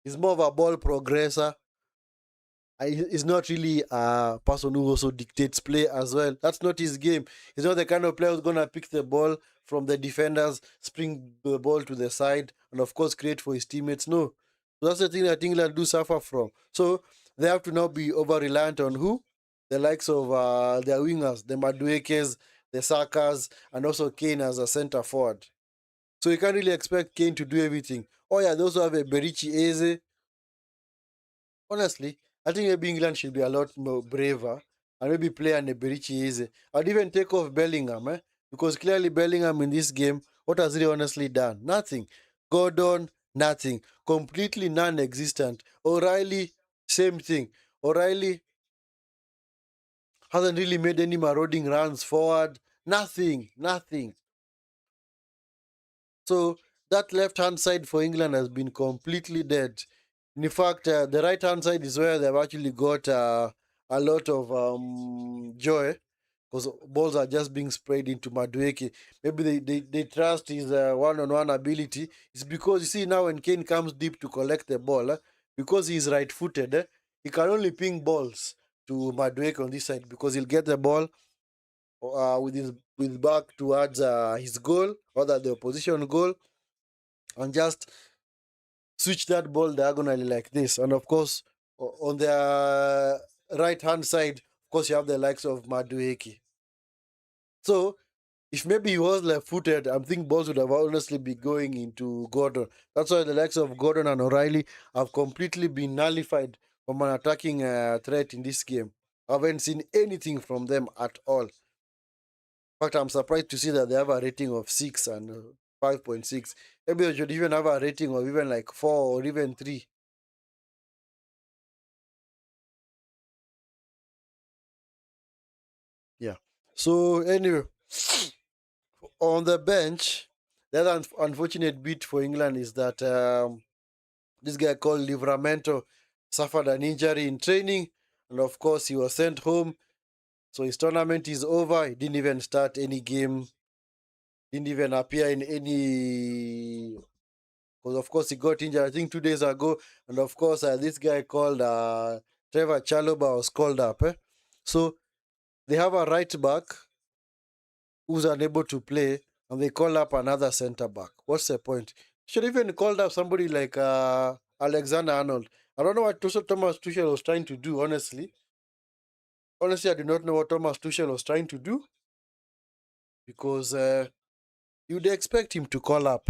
Speaker 1: He's more of a ball progressor. He's not really a person who also dictates play as well. That's not his game. He's not the kind of player who's gonna pick the ball from the defenders, spring the ball to the side, and of course create for his teammates. No. So that's the thing that England do suffer from. So they have to now be over reliant on who? The likes of their wingers, the Maduekes, the Sakas, and also Kane as a centre forward. So you can't really expect Kane to do everything. Oh yeah, they also have a Berichi Eze. Honestly, I think maybe England should be a lot more braver and maybe play an Eberichi easy. I'd even take off Bellingham, because clearly Bellingham in this game, what has he honestly done? Nothing. Gordon, nothing. Completely non-existent. O'Reilly, same thing. O'Reilly, Hasn't really made any marauding runs forward. Nothing. So that left-hand side for England has been completely dead. In fact, the right-hand side is where they've actually got a lot of joy, because balls are just being sprayed into Madueke. Maybe they trust his one-on-one ability. It's because, you see, now when Kane comes deep to collect the ball, because he's right-footed, he can only ping balls to Madueke on this side, because he'll get the ball with back towards his goal, or the opposition goal, and just switch that ball diagonally like this. And of course, on the right hand side, of course, you have the likes of Madueke. So if maybe he was left footed, I think balls would have honestly be going into Gordon. That's why the likes of Gordon and O'Reilly have completely been nullified from an attacking threat in this game. I haven't seen anything from them at all. In fact, I'm surprised to see that they have a rating of 6 and 5.6. Maybe they should even have a rating of even like 4 or even 3. Yeah. So anyway, on the bench, the other unfortunate bit for England is that this guy called Livramento suffered an injury in training, and of course he was sent home. So his tournament is over. He didn't even start any game. Didn't even appear in any. Because of course he got injured, I think 2 days ago, and of course this guy called Trevor Chalobah was called up. So they have a right back who's unable to play, and they call up another centre back. What's the point? Should even called up somebody like Alexander Arnold. I don't know what Thomas Tuchel was trying to do, honestly. Honestly, I do not know what Thomas Tuchel was trying to do, because you'd expect him to call up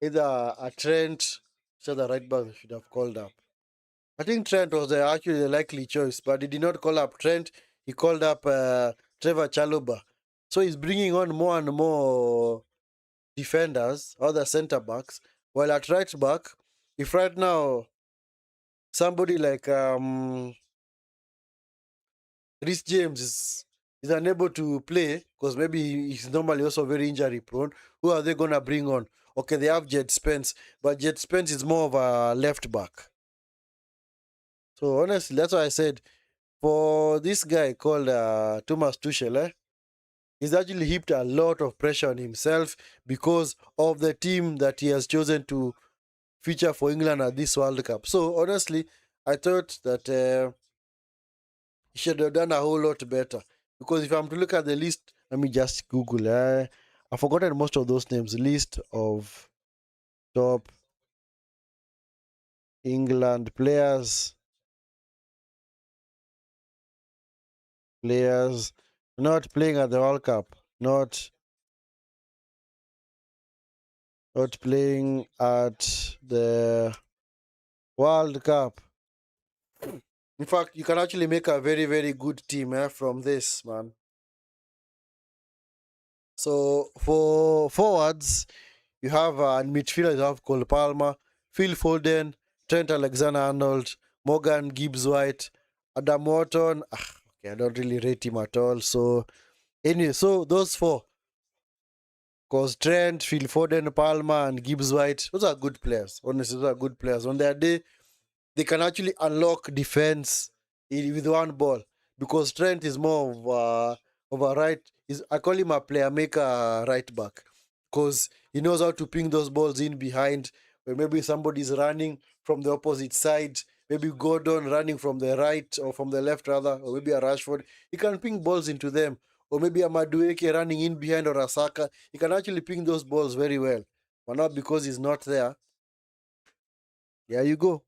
Speaker 1: either a Trent, so the right back should have called up. I think Trent was actually the likely choice, but he did not call up Trent. He called up Trevor Chalobah. So he's bringing on more and more defenders, other centre backs. While at right back, if right now somebody like Rhys James is unable to play, because maybe he's normally also very injury prone, who are they going to bring on? Okay, they have Jed Spence, but Jed Spence is more of a left back. So honestly, that's why I said, for this guy called Thomas Tuchel, he's actually heaped a lot of pressure on himself because of the team that he has chosen to feature for England at this World Cup. So honestly, I thought that he should have done a whole lot better. Because if I'm to look at the list, let me just Google. I've forgotten most of those names. List of top England players not playing at the World Cup, not playing at the World Cup. In fact, you can actually make a very, very good team from this, man. So for forwards, you have in midfielders, you have Cole Palmer, Phil Foden, Trent Alexander-Arnold, Morgan Gibbs-White, Adam Wharton. Okay, I don't really rate him at all. So anyway, so those four, because Trent, Phil Foden, Palmer, and Gibbs-White, those are good players. Honestly, those are good players. On their day, they can actually unlock defense with one ball, because Trent is more of a right. I call him a player maker right back, because he knows how to ping those balls in behind, where maybe somebody's running from the opposite side, maybe Gordon running from the right or from the left rather, or maybe a Rashford. He can ping balls into them, or maybe a Madueke running in behind, or a Saka. He can actually ping those balls very well, but not because he's not there. There you go.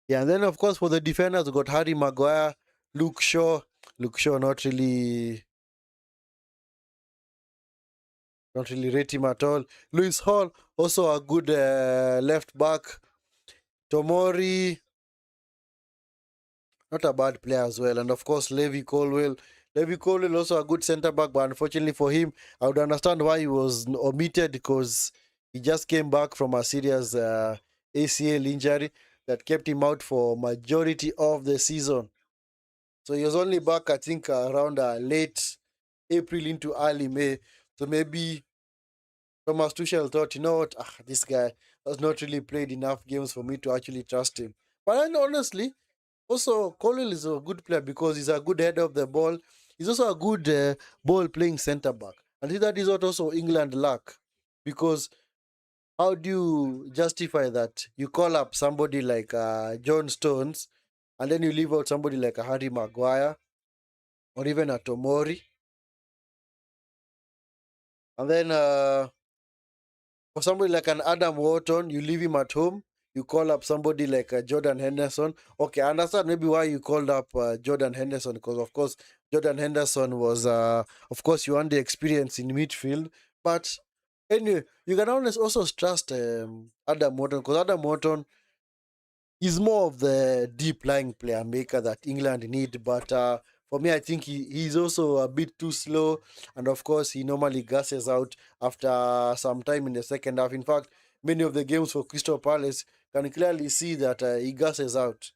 Speaker 1: Yeah, and then of course for the defenders, we got Harry Maguire, Luke Shaw. Luke Shaw not really rate him at all. Lewis Hall, also a good left back. Tomori, not a bad player as well. And of course Levi Colwell. Levi Colwell also a good centre back, but unfortunately for him, I would understand why he was omitted, because he just came back from a serious ACL injury that kept him out for majority of the season. So he was only back, I think, around late April into early May. So maybe Thomas Tuchel thought, you know what, this guy has not really played enough games for me to actually trust him. But then honestly, also Colwell is a good player because he's a good header of the ball. He's also a good ball playing centre back. And that is what also England lack. Because how do you justify that? You call up somebody like John Stones and then you leave out somebody like a Harry Maguire or even a Tomori. And then for somebody like an Adam Wharton, you leave him at home. You call up somebody like Jordan Henderson. Okay, I understand maybe why you called up Jordan Henderson because, of course, Jordan Henderson was, of course, you want the experience in midfield. But anyway, you can always also trust Adam Wharton because Adam Wharton is more of the deep lying player maker that England need. But for me, I think he's also a bit too slow. And of course, he normally gasses out after some time in the second half. In fact, many of the games for Crystal Palace can clearly see that he gasses out.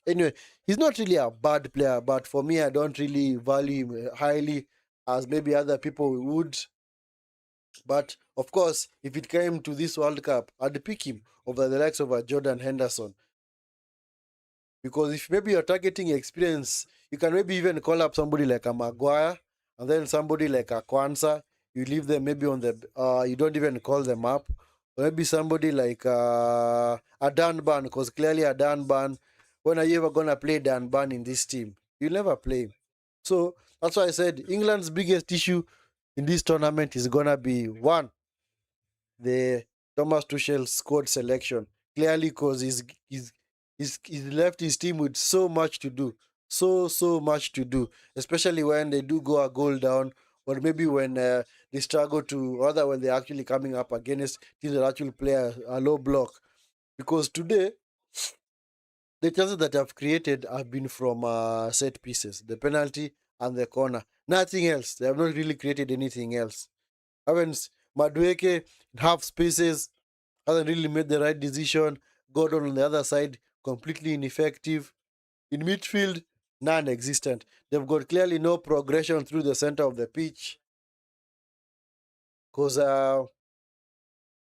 Speaker 1: Anyway, he's not really a bad player, but for me, I don't really value him highly as maybe other people would. But of course, if it came to this World Cup, I'd pick him over the likes of Jordan Henderson. Because if maybe you're targeting experience, you can maybe even call up somebody like a Maguire and then somebody like a Kwanzaa. You leave them maybe on the, you don't even call them up. Or maybe somebody like a Dan Ban, because clearly a Dan Ban, when are you ever going to play Dan Ban in this team? You'll never play him. So that's why I said England's biggest issue in this tournament is going to be one, the Thomas Tuchel squad selection. Clearly, because he's left his team with so much to do. So much to do. Especially when they do go a goal down, or maybe when they struggle to, rather when they're actually coming up against teams that actually play a low block. Because today, the chances that I've created have been from set pieces, the penalty and the corner. Nothing else. They have not really created anything else. Haven't Madueke half spaces, hasn't really made the right decision. Gordon on the other side, completely ineffective. In midfield, non-existent. They've got clearly no progression through the center of the pitch. Because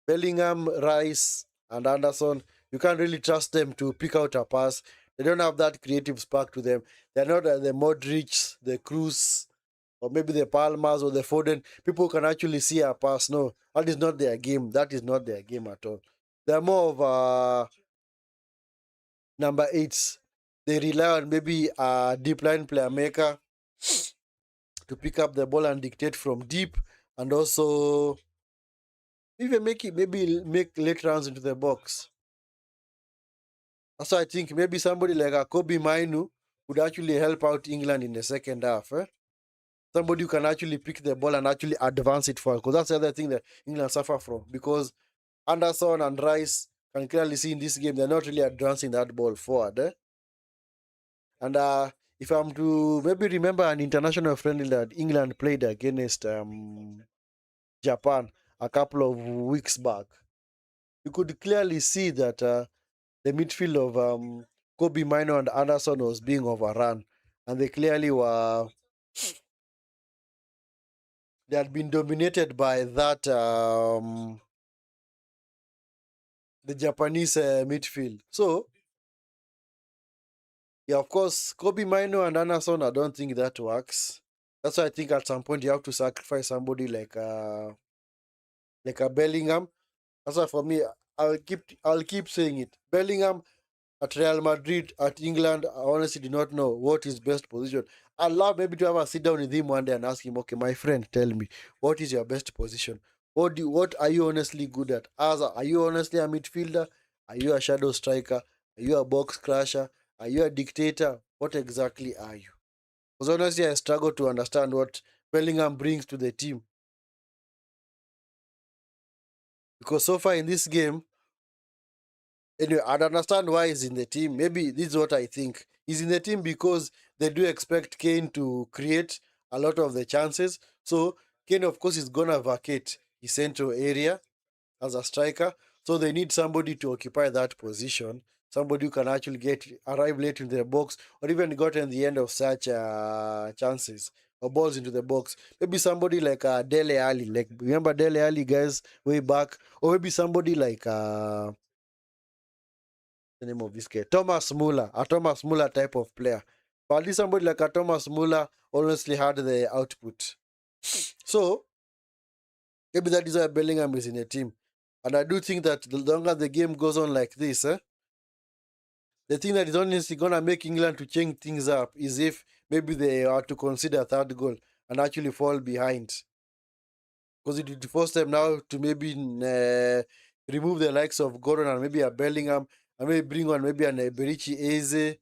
Speaker 1: Bellingham, Rice, and Anderson, you can't really trust them to pick out a pass. They don't have that creative spark to them. They're not the Modrić, the Cruz, or maybe the Palmers or the Foden. People can actually see a pass. No, that is not their game. That is not their game at all. They're more of number eights. They rely on maybe a deep line player maker to pick up the ball and dictate from deep, and also even maybe make late runs into the box. So I think maybe somebody like a Kobe Mainu would actually help out England in the second half. Somebody who can actually pick the ball and actually advance it forward. Because that's the other thing that England suffer from. Because Anderson and Rice can clearly see in this game they're not really advancing that ball forward. And if I'm to maybe remember an international friendly that England played against Japan a couple of weeks back, you could clearly see that the midfield of Kobe Mino and Anderson was being overrun. And they clearly were, they had been dominated by that, the Japanese midfield. So, yeah, of course, Kobe Mino and Anderson, I don't think that works. That's why I think at some point you have to sacrifice somebody like a Bellingham. That's why for me, I'll keep saying it. Bellingham at Real Madrid, at England, I honestly do not know what his best position. I'd love maybe to have a sit down with him one day and ask him, okay, my friend, tell me, what is your best position? What are you honestly good at? Are you honestly a midfielder? Are you a shadow striker? Are you a box crusher? Are you a dictator? What exactly are you? Because honestly, I struggle to understand what Bellingham brings to the team. Because so far in this game, anyway, I'd understand why he's in the team. Maybe this is what I think. He's in the team because they do expect Kane to create a lot of the chances. So Kane, of course, is gonna vacate his central area as a striker. So they need somebody to occupy that position. somebody who can actually arrive late into the box, or even got in the end of such chances or balls into the box. Maybe somebody like Dele Alli, like remember Dele Alli guys way back, or maybe somebody like the name of this guy, Thomas Muller, a Thomas Muller type of player. But at least somebody like a Thomas Muller honestly had the output. So maybe that is why Bellingham is in a team. And I do think that the longer the game goes on like this, the thing that is honestly gonna make England to change things up is if maybe they are to consider a third goal and actually fall behind. Because it would force them now to maybe remove the likes of Gordon and maybe a Bellingham and maybe bring on maybe an Eberichi Eze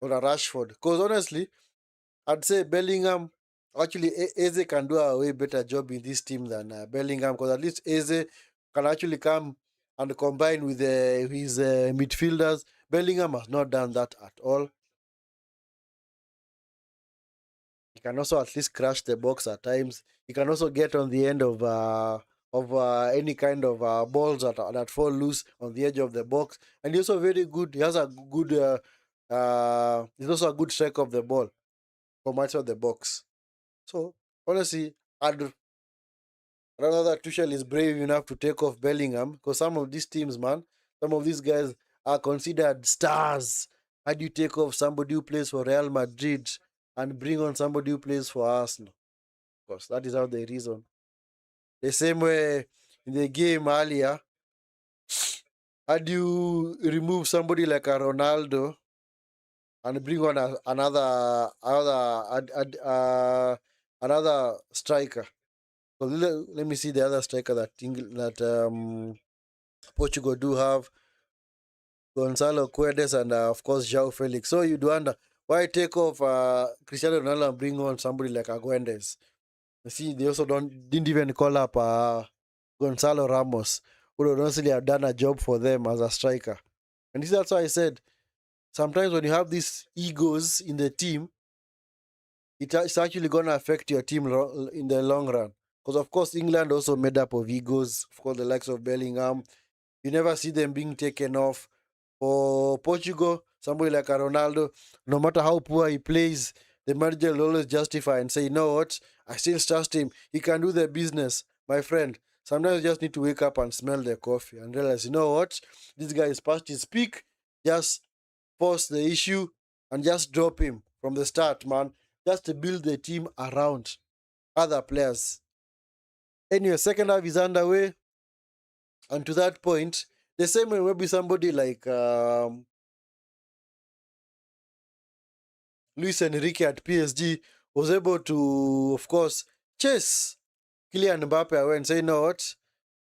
Speaker 1: or a Rashford. Because honestly, I'd say Bellingham, actually Eze can do a way better job in this team than Bellingham, because at least Eze can actually come and combine with his midfielders. Bellingham has not done that at all. He can also at least crash the box at times. He can also get on the end of any kind of balls that fall loose on the edge of the box. And he's also very good. He has a good. He's also a good strike of the ball from outside the box. So honestly, I'd rather that Tuchel is brave enough to take off Bellingham, because some of these teams, man, some of these guys are considered stars. How do you take off somebody who plays for Real Madrid and bring on somebody who plays for Arsenal? Of course, that is how they reason. The same way in the game earlier, how do you remove somebody like a Ronaldo and bring on another striker? So let me see the other striker that Portugal do have: Gonzalo Guedes and of course João Felix. So you'd wonder why take off Cristiano Ronaldo and bring on somebody like Aguendes. You see, they also didn't even call up Gonzalo Ramos, who would honestly have done a job for them as a striker. And this, that's why I said sometimes when you have these egos in the team, it's actually going to affect your team in the long run. Because of course England also made up of egos. Of course, the likes of Bellingham, you never see them being taken off. For Portugal, somebody like a Ronaldo, no matter how poor he plays, the manager will always justify and say, you know what, I still trust him. He can do the business. My friend, sometimes you just need to wake up and smell the coffee and realize, you know what, this guy is past his peak. Just pause the issue and just drop him from the start, man. Just to build the team around other players. Anyway, second half is underway. And to that point, the same way maybe somebody like Luis Enrique at PSG was able to, of course, chase Kylian Mbappe away and say, no, what?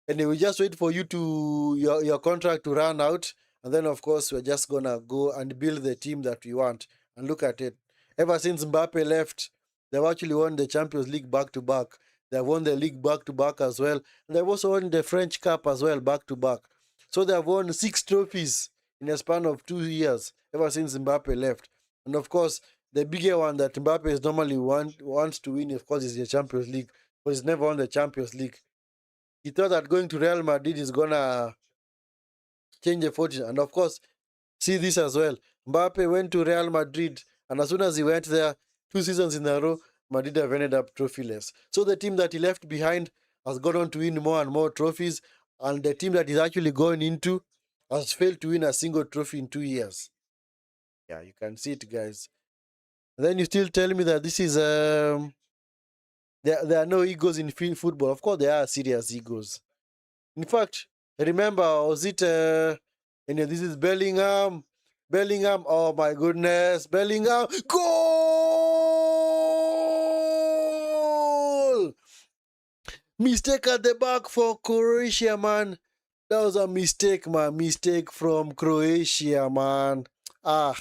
Speaker 1: And we just wait for you to your contract to run out. And then, of course, we're just going to go and build the team that we want. And look at it. Ever since Mbappe left, they've actually won the Champions League back-to-back. They've won the league back-to-back as well. And they've also won the French Cup as well back-to-back. So they've won 6 trophies in a span of 2 years ever since Mbappe left. And of course, the bigger one that Mbappe is normally wants to win, of course, is the Champions League. But he's never won the Champions League. He thought that going to Real Madrid is gonna change the fortune. And of course, see this as well. Mbappe went to Real Madrid, and as soon as he went there, 2 seasons in a row, Madrid have ended up trophyless. So the team that he left behind has gone on to win more and more trophies, and the team that he's actually going into has failed to win a single trophy in 2 years. Yeah, you can see it, guys. And then you still tell me that this is there are no egos in football. Of course, there are serious egos. In fact, remember, was it? This is Bellingham. Bellingham. Oh my goodness, Bellingham. Goal! Mistake at the back for Croatia, man. That was a mistake, man. Mistake from Croatia, man. Ah,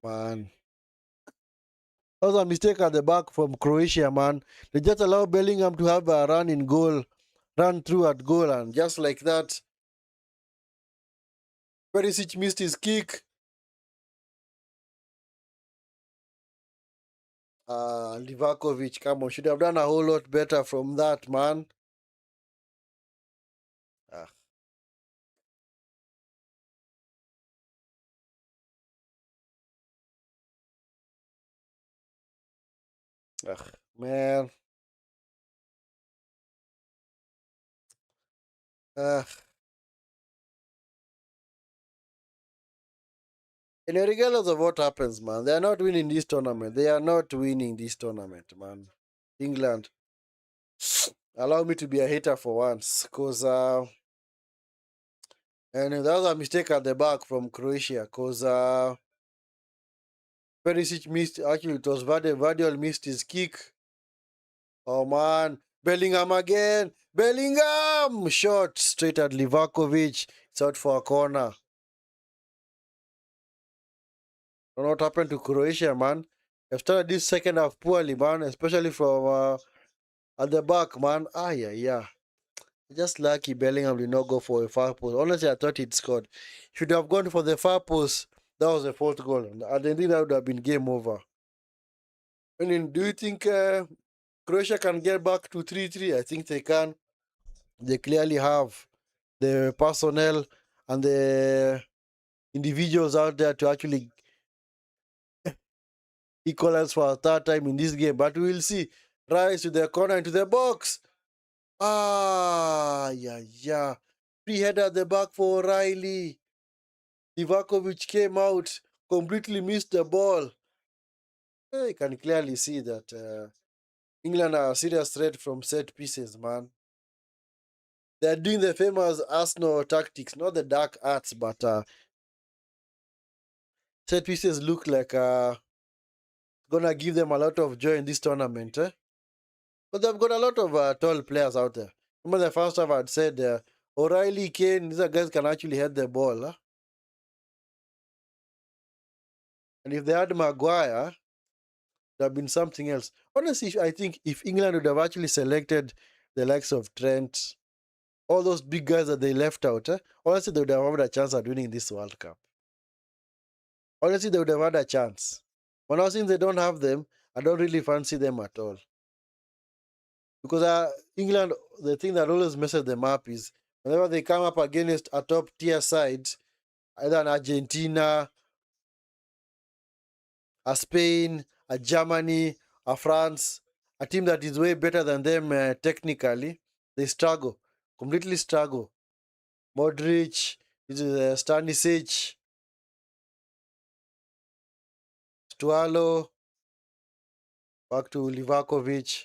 Speaker 1: man. That was a mistake at the back from Croatia, man. They just allowed Bellingham to have a run in goal, run through at goal, and just like that, Perisic missed his kick. Livakovic, come on, should have done a whole lot better from that, man. Ah. Ugh, man. Ugh. And regardless of what happens, man, they are not winning this tournament. They are not winning this tournament, man. England, allow me to be a hater for once, cause and that was a mistake at the back from Croatia, cause Perisic missed. Actually, it was Vardiol missed his kick. Oh man, Bellingham again. Bellingham shot straight at Livakovic. It's out for a corner. Don't know what happened to Croatia, man. They've started this second half poorly, man, especially from at the back, man. Ah, yeah, yeah. Just lucky Bellingham did not go for a far post. Honestly, I thought he'd scored. Should have gone for the far post. That was the fourth goal. I didn't think that would have been game over. I mean, do you think Croatia can get back to 3-3? I think they can. They clearly have the personnel and the individuals out there to actually equalize for a third time in this game. But we'll see. Rise to the corner into the box. Ah, yeah, yeah. Free header at the back for O'Reilly. Livakovic came out, completely missed the ball. You can clearly see that England are a serious threat from set pieces, man. They're doing the famous Arsenal tactics, not the dark arts, but set pieces look like gonna give them a lot of joy in this tournament. But they've got a lot of tall players out there. Remember the first time I'd said O'Reilly, Kane, these are guys can actually head the ball. And if they had Maguire, there have been something else. Honestly, I think if England would have actually selected the likes of Trent, all those big guys that they left out, honestly, they would have had a chance at winning this World Cup. Honestly, they would have had a chance. But now, since they don't have them, I don't really fancy them at all. Because England, the thing that always messes them up is whenever they come up against a top tier side, either an Argentina, a Spain, a Germany, a France, a team that is way better than them technically, they struggle, completely struggle. Modrić, Stanisic, Stualo, back to Livakovic.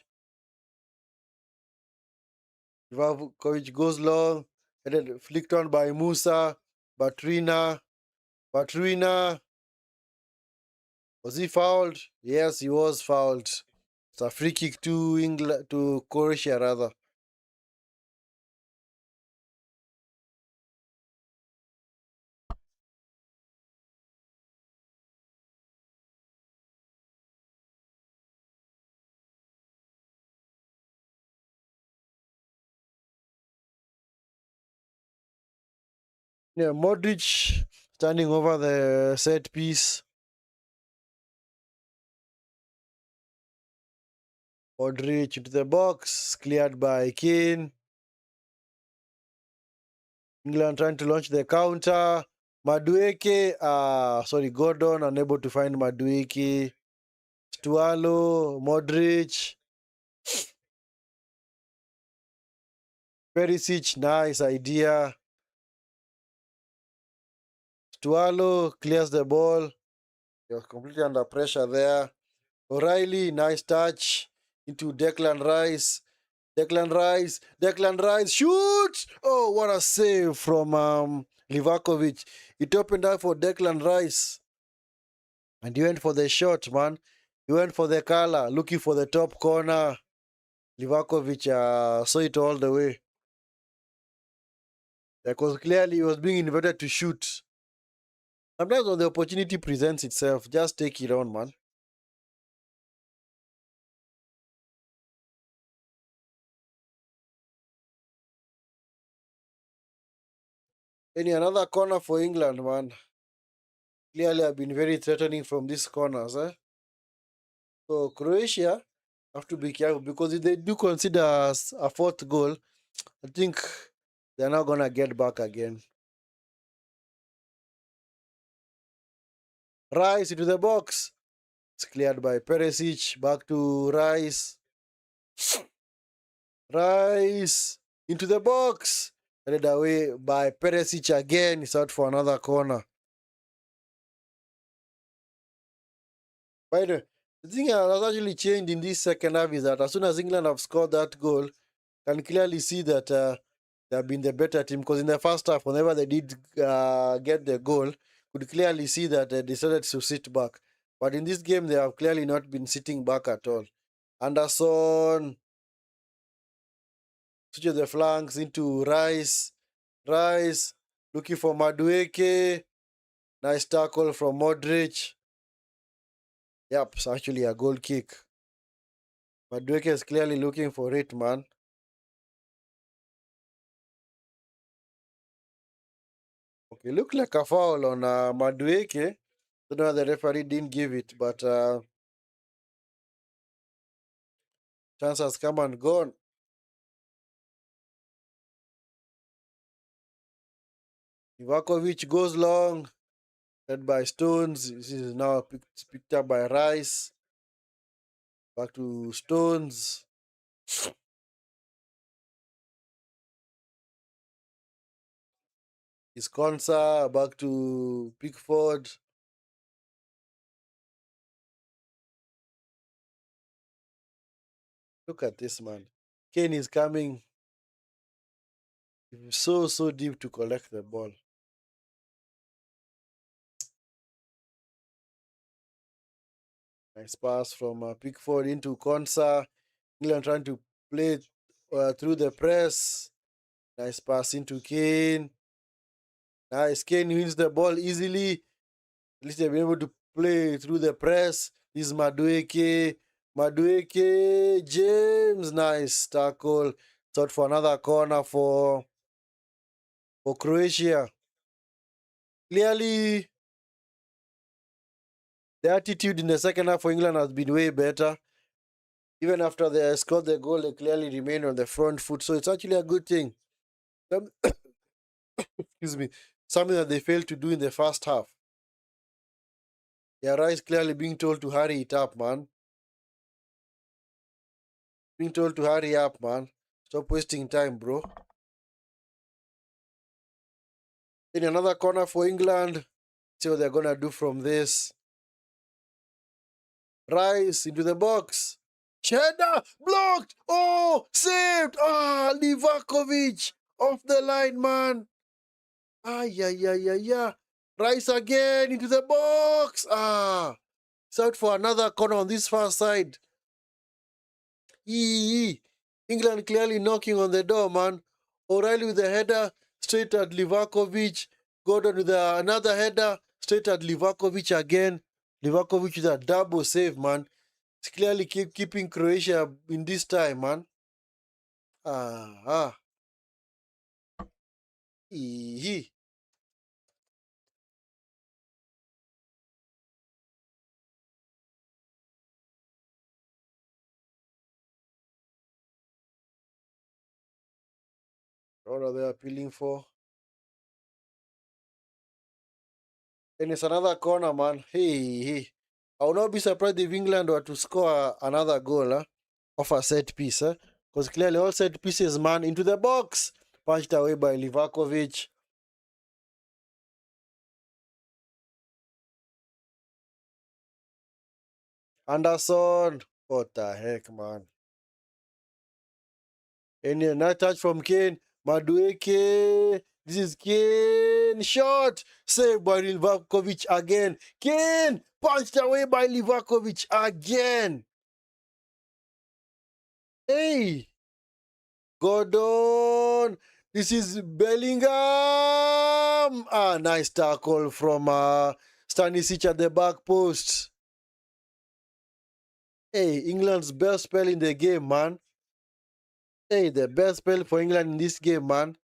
Speaker 1: Livakovic goes long, and then flicked on by Musa, Batrina. Was he fouled? Yes, he was fouled. It's a free kick to England, to Croatia rather. Yeah, Modric standing over the set piece. Modric into the box, cleared by Kane. England trying to launch the counter. Madueke, Gordon unable to find Madueke. Stualo, Modric. Perisic, nice idea. Stualo clears the ball. He was completely under pressure there. O'Reilly, nice touch into Declan Rice. Declan Rice, shoot! Oh, what a save from Livakovic. It opened up for Declan Rice. And he went for the shot, man. He went for the color, looking for the top corner. Livakovic saw it all the way. Because clearly he was being invited to shoot. Sometimes when the opportunity presents itself, just take it on, man. Any another corner for England, man. Clearly have been very threatening from these corners, eh? So Croatia have to be careful because if they do consider a fourth goal, I think they're not gonna get back again. Rice into the box. It's cleared by Perisic. Back to Rice. Rice into the box. Headed away by Perisic again. It's out for another corner. By the way, the thing that has actually changed in this second half is that as soon as England have scored that goal, can clearly see that they have been the better team. Because in the first half, whenever they did get the goal, could clearly see that they decided to sit back. But in this game, they have clearly not been sitting back at all. Anderson switches the flanks into Rice. Rice looking for Madueke. Nice tackle from Modrić. Yep, it's actually a goal kick. Madueke is clearly looking for it, man. Okay, looked like a foul on Madueke. Don't know why the referee didn't give it, but chance has come and gone. Ivakovic goes long, led by Stones. This is now picked up by Rice. Back to Stones. Is Konsa back to Pickford. Look at this, man. Kane is coming so deep to collect the ball. Nice pass from Pickford into Konsa. England trying to play through the press. Nice pass into Kane. Nice. Kane wins the ball easily. At least they've been able to play through the press. This is Madueke. Madueke. James. Nice tackle. Thought for another corner for Croatia. Clearly, the attitude in the second half for England has been way better. Even after they scored the goal, they clearly remain on the front foot. So it's actually a good thing. Excuse me. Something that they failed to do in the first half. Yeah, Rice clearly being told to hurry it up, man. Being told to hurry up, man. Stop wasting time, bro. In another corner for England. See what they're gonna do from this. Rice into the box. Cheddar blocked. Oh, saved. Ah, Livakovic off the line, man. Ah, yeah. Rice again into the box. Ah, it's out for another corner on this far side. England clearly knocking on the door, man. O'Reilly with the header straight at Livakovic. Gordon with another header straight at Livakovic again. Livakovic with a double save, man. It's clearly keeping Croatia in this time, man. Ah. Ee. What are they appealing for? And it's another corner, man. Hey. I will not be surprised if England were to score another goal off a set piece. Because clearly all set pieces, man, into the box. Punched away by Livakovic. Anderson. What the heck, man. And another touch from Kane. Madueke. This is Kane. Shot. Saved by Livakovic again. Kane. Punched away by Livakovic again. Hey. Gordon. This is Bellingham. Ah, nice tackle from Stanisic at the back post. Hey, England's best spell in the game, man. Hey, the best spell for England in this game, man.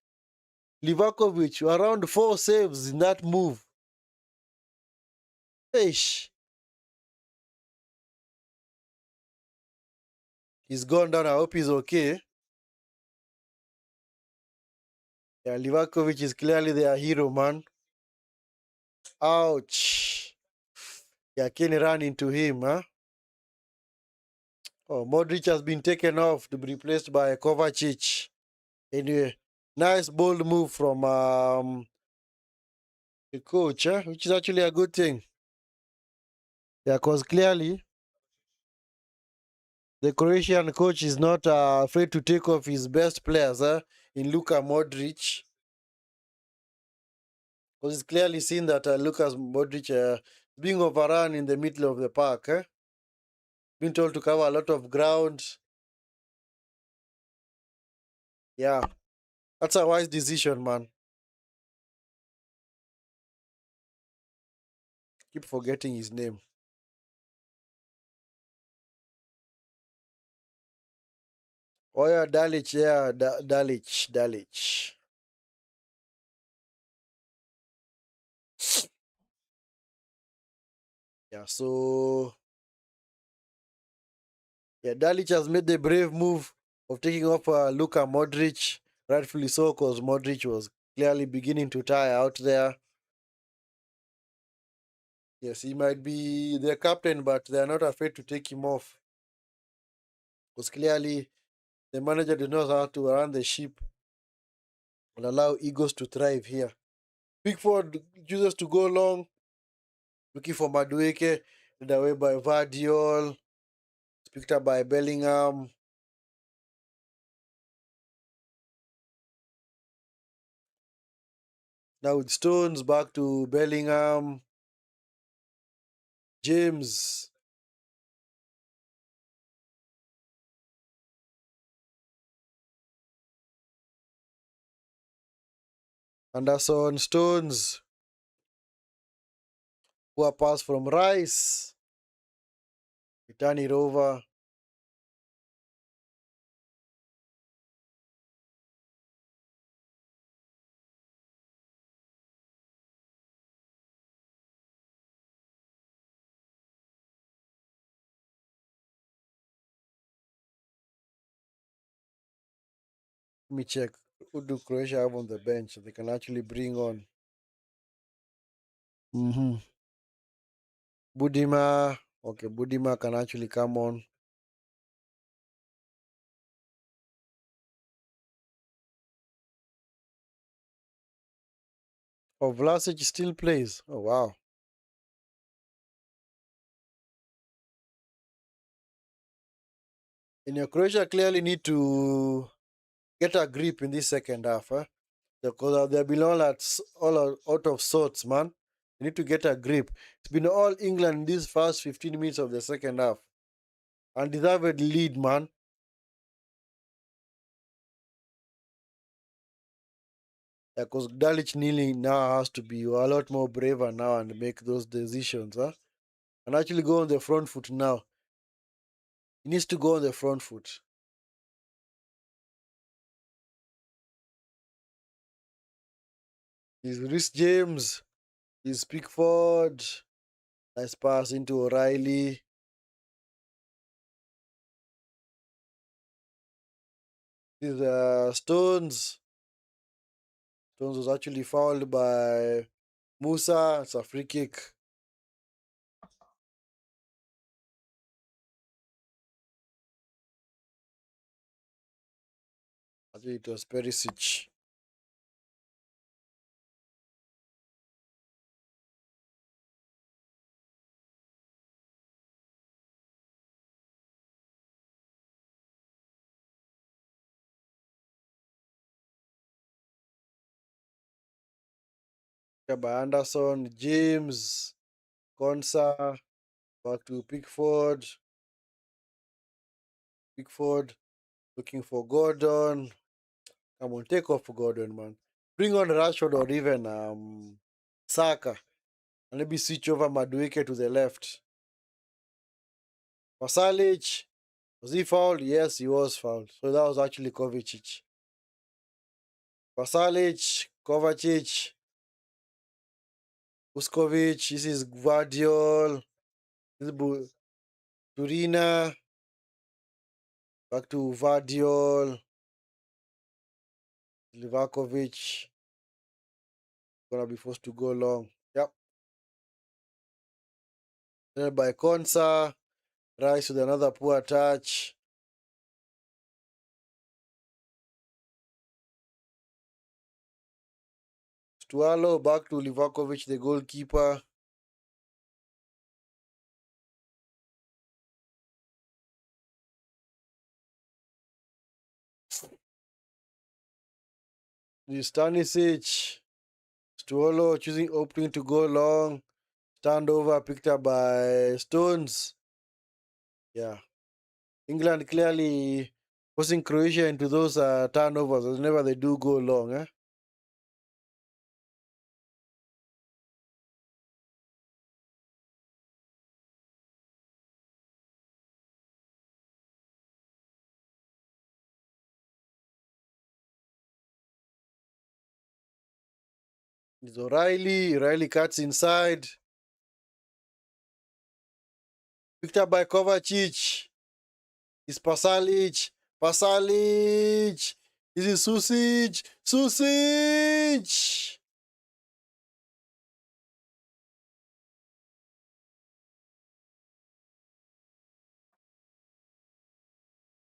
Speaker 1: Livakovic, around 4 saves in that move. Eish. He's gone down. I hope he's okay. Yeah, Livakovic is clearly their hero, man. Ouch. Yeah, Kane ran into him, huh? Oh, Modric has been taken off to be replaced by Kovacic. Anyway, nice bold move from the coach, huh? Which is actually a good thing. Yeah, because clearly the Croatian coach is not afraid to take off his best players in Luka Modric. Because it's clearly seen that Lucas Modric being overrun in the middle of the park. Been told to cover a lot of ground. Yeah, that's a wise decision, man. Keep forgetting his name. Oh yeah, Dalic, yeah, Dalic. Yeah, so yeah, Dalic has made the brave move of taking off Luka Modric, rightfully so, because Modric was clearly beginning to tire out there. Yes, he might be their captain, but they are not afraid to take him off. Because clearly the manager did not know how to run the ship and allow egos to thrive here. Pickford chooses to go long, looking for Madueke, led away by Vardiol, picked up by Bellingham. Now with Stones, back to Bellingham. James. Anderson, Stones. Poor pass from Rice. Return it over. Let me check. Who do Croatia have on the bench they can actually bring on? Budima. Okay, Budima can actually come on. Oh, Vlasic still plays. Oh, wow. And your Croatia clearly need to get a grip in this second half. Because they've been all out of sorts, man. They need to get a grip. It's been all England in these first 15 minutes of the second half. Undeserved lead, man. Because Dalic kneeling now has to be a lot more braver now and make those decisions, and actually go on the front foot now. He needs to go on the front foot. He's Rhys James. He's Pickford. Nice pass into O'Reilly. He's Stones. Stones was actually fouled by Musa. It's a free kick. I think it was Perisic. Yeah, by Anderson, James, Konsa, back to Pickford. Pickford looking for Gordon. Come on, take off Gordon, man. Bring on Rashford or even Saka. And maybe switch over Madueke to the left. Pasalic, was he fouled? Yes, he was fouled. So that was actually Kovacic. Pasalic, Kovacic, Uskovic, this is Gvardiol, this is Turina, back to Vardiol, Livakovic, gonna be forced to go long. Yep. Led by Konsa. Rice with another poor touch. Stualo back to Livakovic, the goalkeeper. Stanisic. Stualo choosing opening to go long. Standover picked up by Stones. Yeah. England clearly forcing Croatia into those turnovers whenever they do go long. Eh? It's O'Reilly. O'Reilly cuts inside. Picked up by Kovacic. It's Pasalic. Pasalic. This is Susic. Susic.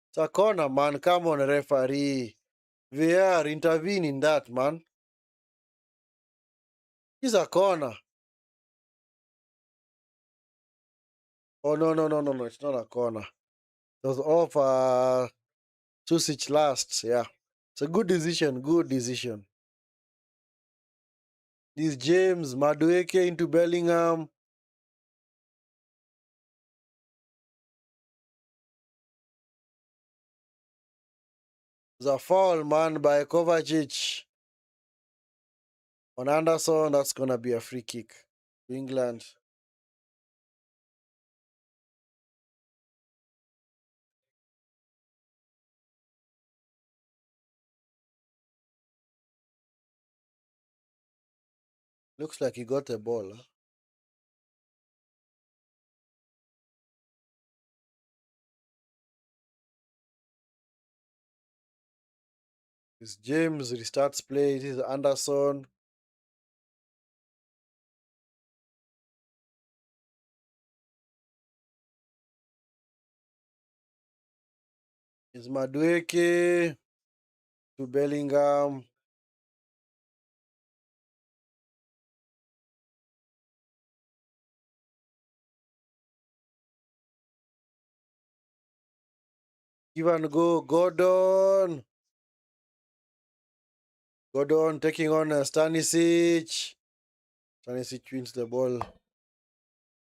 Speaker 1: It's a corner, man. Come on, referee. VR, intervene in that, man. It's a corner. Oh, no, no, no, no, no. It's not a corner. It was off Susic last. Yeah. It's a good decision. Good decision. This James Madueke into Bellingham. It's a foul, man, by Kovacic on Anderson. That's going to be a free kick to England. Looks like he got a ball. Huh? It's James restarts play. This is Anderson. It's Madueke to Bellingham. Give and go. Gordon. Gordon taking on Stanisic. Stanisic wins the ball.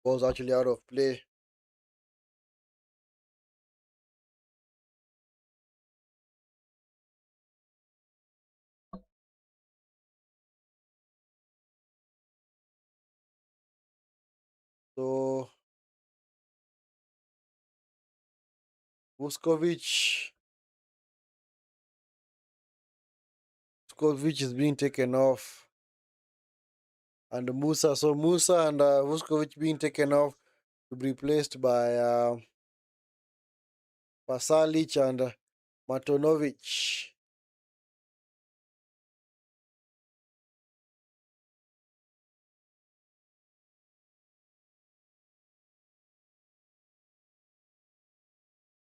Speaker 1: Ball's actually out of play. So, Vuskovic. Vuskovic is being taken off. And Musa. So, Musa and Vuskovic being taken off to be replaced by Pasalic and Matonovic.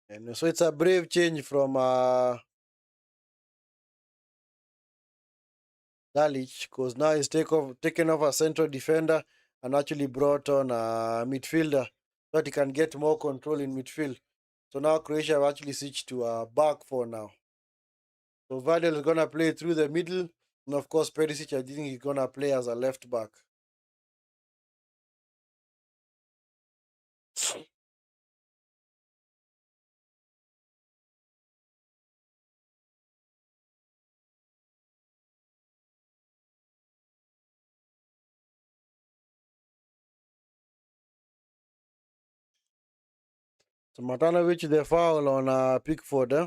Speaker 1: And so it's a brave change from Dalic, because now he's taken off a central defender and actually brought on a midfielder so that he can get more control in midfield. So now Croatia have actually switched to a back four now. So Vadel is going to play through the middle. And of course, Perisic, I think he's going to play as a left back. So Matanovic, the foul on Pickford. Eh?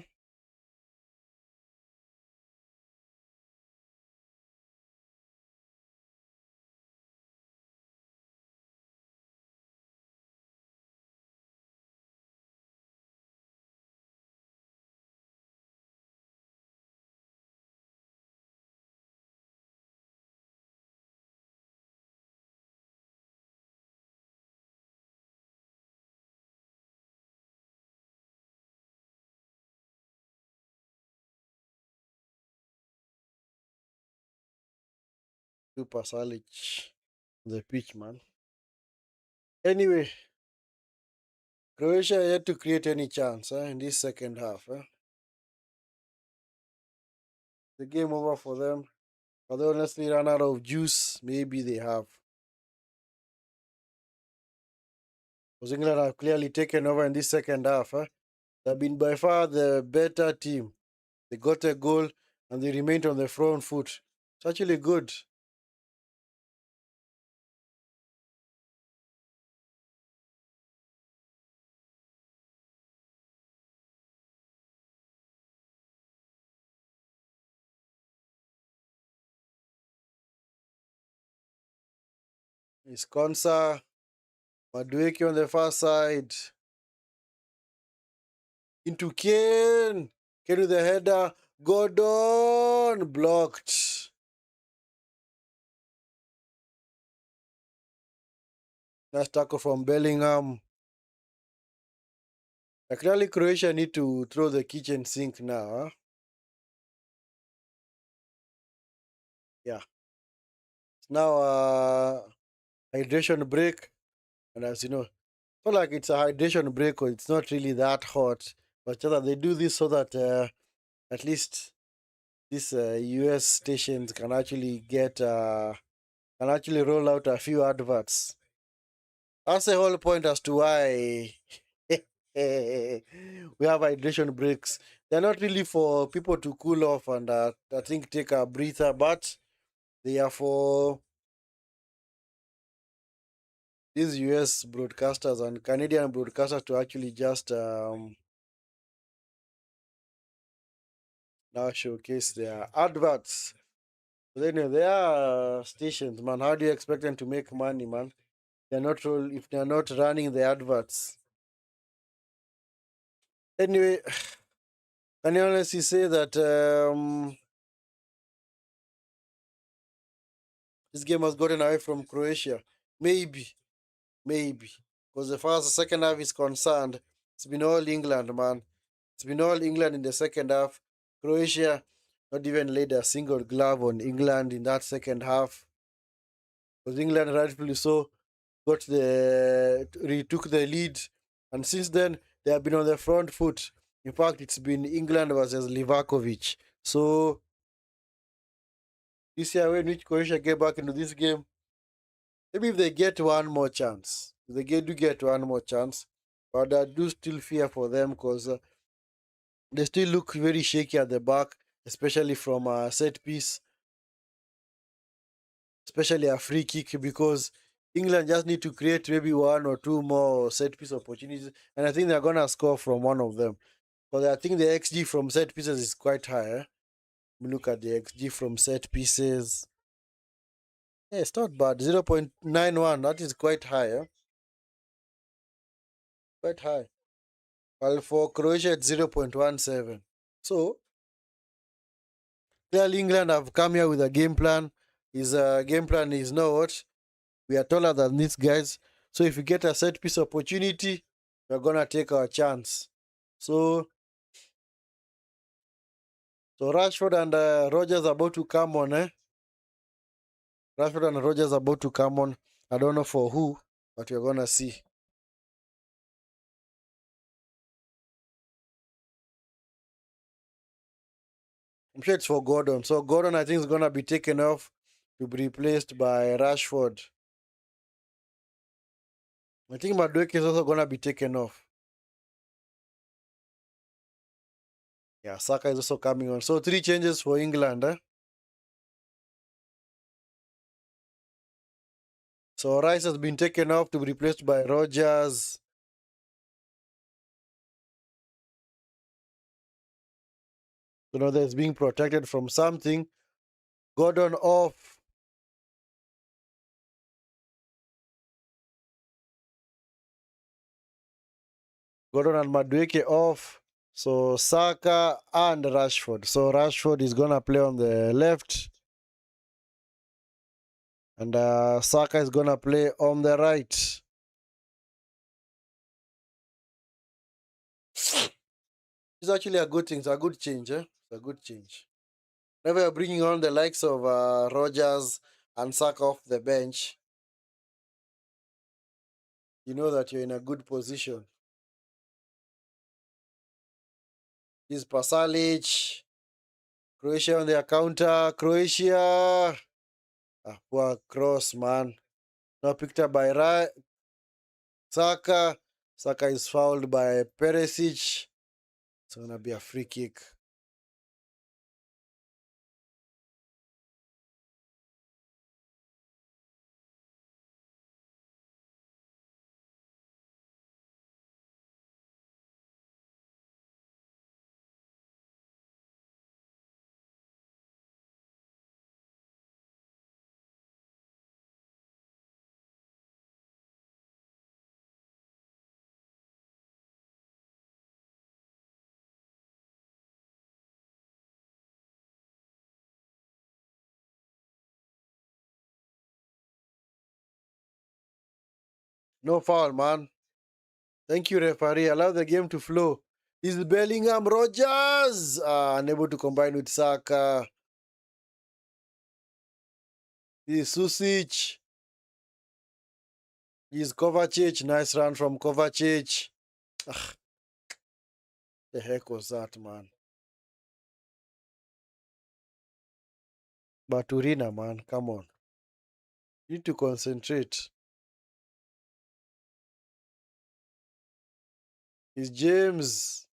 Speaker 1: Super Salic on the pitch, man. Anyway, Croatia yet to create any chance in this second half. The game over for them. But they honestly ran out of juice. Maybe they have. Because England have clearly taken over in this second half. They've been by far the better team. They got a goal and they remained on the front foot. It's actually good. It's Konsa, Madueke on the far side. Into Kane. Kane with the header. Gordon blocked. Nice tackle from Bellingham. Clearly, Croatia need to throw the kitchen sink now. Yeah. It's now a hydration break. And as you know, it's not like it's a hydration break or it's not really that hot. But they do this so that at least these US stations can actually roll out a few adverts. That's the whole point as to why we have hydration breaks. They're not really for people to cool off and I think take a breather, but they are for these US broadcasters and Canadian broadcasters to actually just now showcase their adverts. But anyway, they are stations, man. How do you expect them to make money, man? If they're not running the adverts. Anyway, can you honestly say that this game has gotten away from Croatia? Maybe. Because as far as the second half is concerned, it's been all England, man. It's been all England in the second half. Croatia not even laid a single glove on England in that second half. Because England, rightfully so, retook the lead. And since then, they have been on the front foot. In fact, it's been England versus Livakovic. So, this year, when which Croatia get back into this game, maybe if they get one more chance, if do get one more chance, but I do still fear for them because they still look very shaky at the back, especially from a set piece, especially a free kick, because England just need to create maybe one or two more set piece opportunities, and I think they're gonna score from one of them. But I think the XG from set pieces is quite high. Look at the XG from set pieces. Yeah, it's not bad. 0.91. That is quite high. Quite high. While for Croatia, it's 0.17. So, clearly England have come here with a game plan. His game plan is not what? We are taller than these guys. So, if we get a set piece opportunity, we're going to take our chance. So Rashford and Rogers are about to come on. Rashford and Rogers are about to come on. I don't know for who, but you're going to see. I'm sure it's for Gordon. So Gordon, I think, is going to be taken off to be replaced by Rashford. I think Madueke is also going to be taken off. Yeah, Saka is also coming on. So 3 changes for England. So Rice has been taken off to be replaced by Rogers. That's being protected from something. Gordon off. Gordon and Madueke off. So Saka and Rashford. So Rashford is going to play on the left. And Saka is going to play on the right. It's actually a good thing. It's a good change. It's a good change. Whenever you're bringing on the likes of Rogers and Saka off the bench, you know that you're in a good position. This Pasalic. Croatia on their counter. Croatia. Poor cross, man. Now picked up by Saka. Saka is fouled by Perisic. It's going to be a free kick. No foul, man. Thank you, referee. Allow the game to flow. This is Bellingham. Rogers. Unable to combine with Saka. This is Susic. This is Kovacic. Nice run from Kovacic. Ugh, the heck was that, man? Baturina, man. Come on. You need to concentrate. It's James.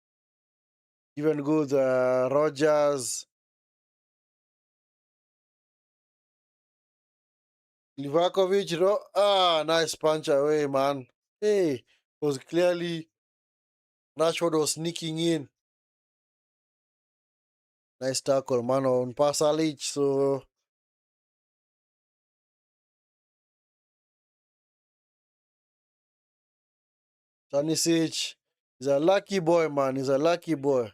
Speaker 1: Even good. Rogers. Livakovic. Nice punch away, man. Hey, was clearly Rashford was sneaking in. Nice tackle, man, on Pasalic. So, Stanisic is a lucky boy, man. He's a lucky boy.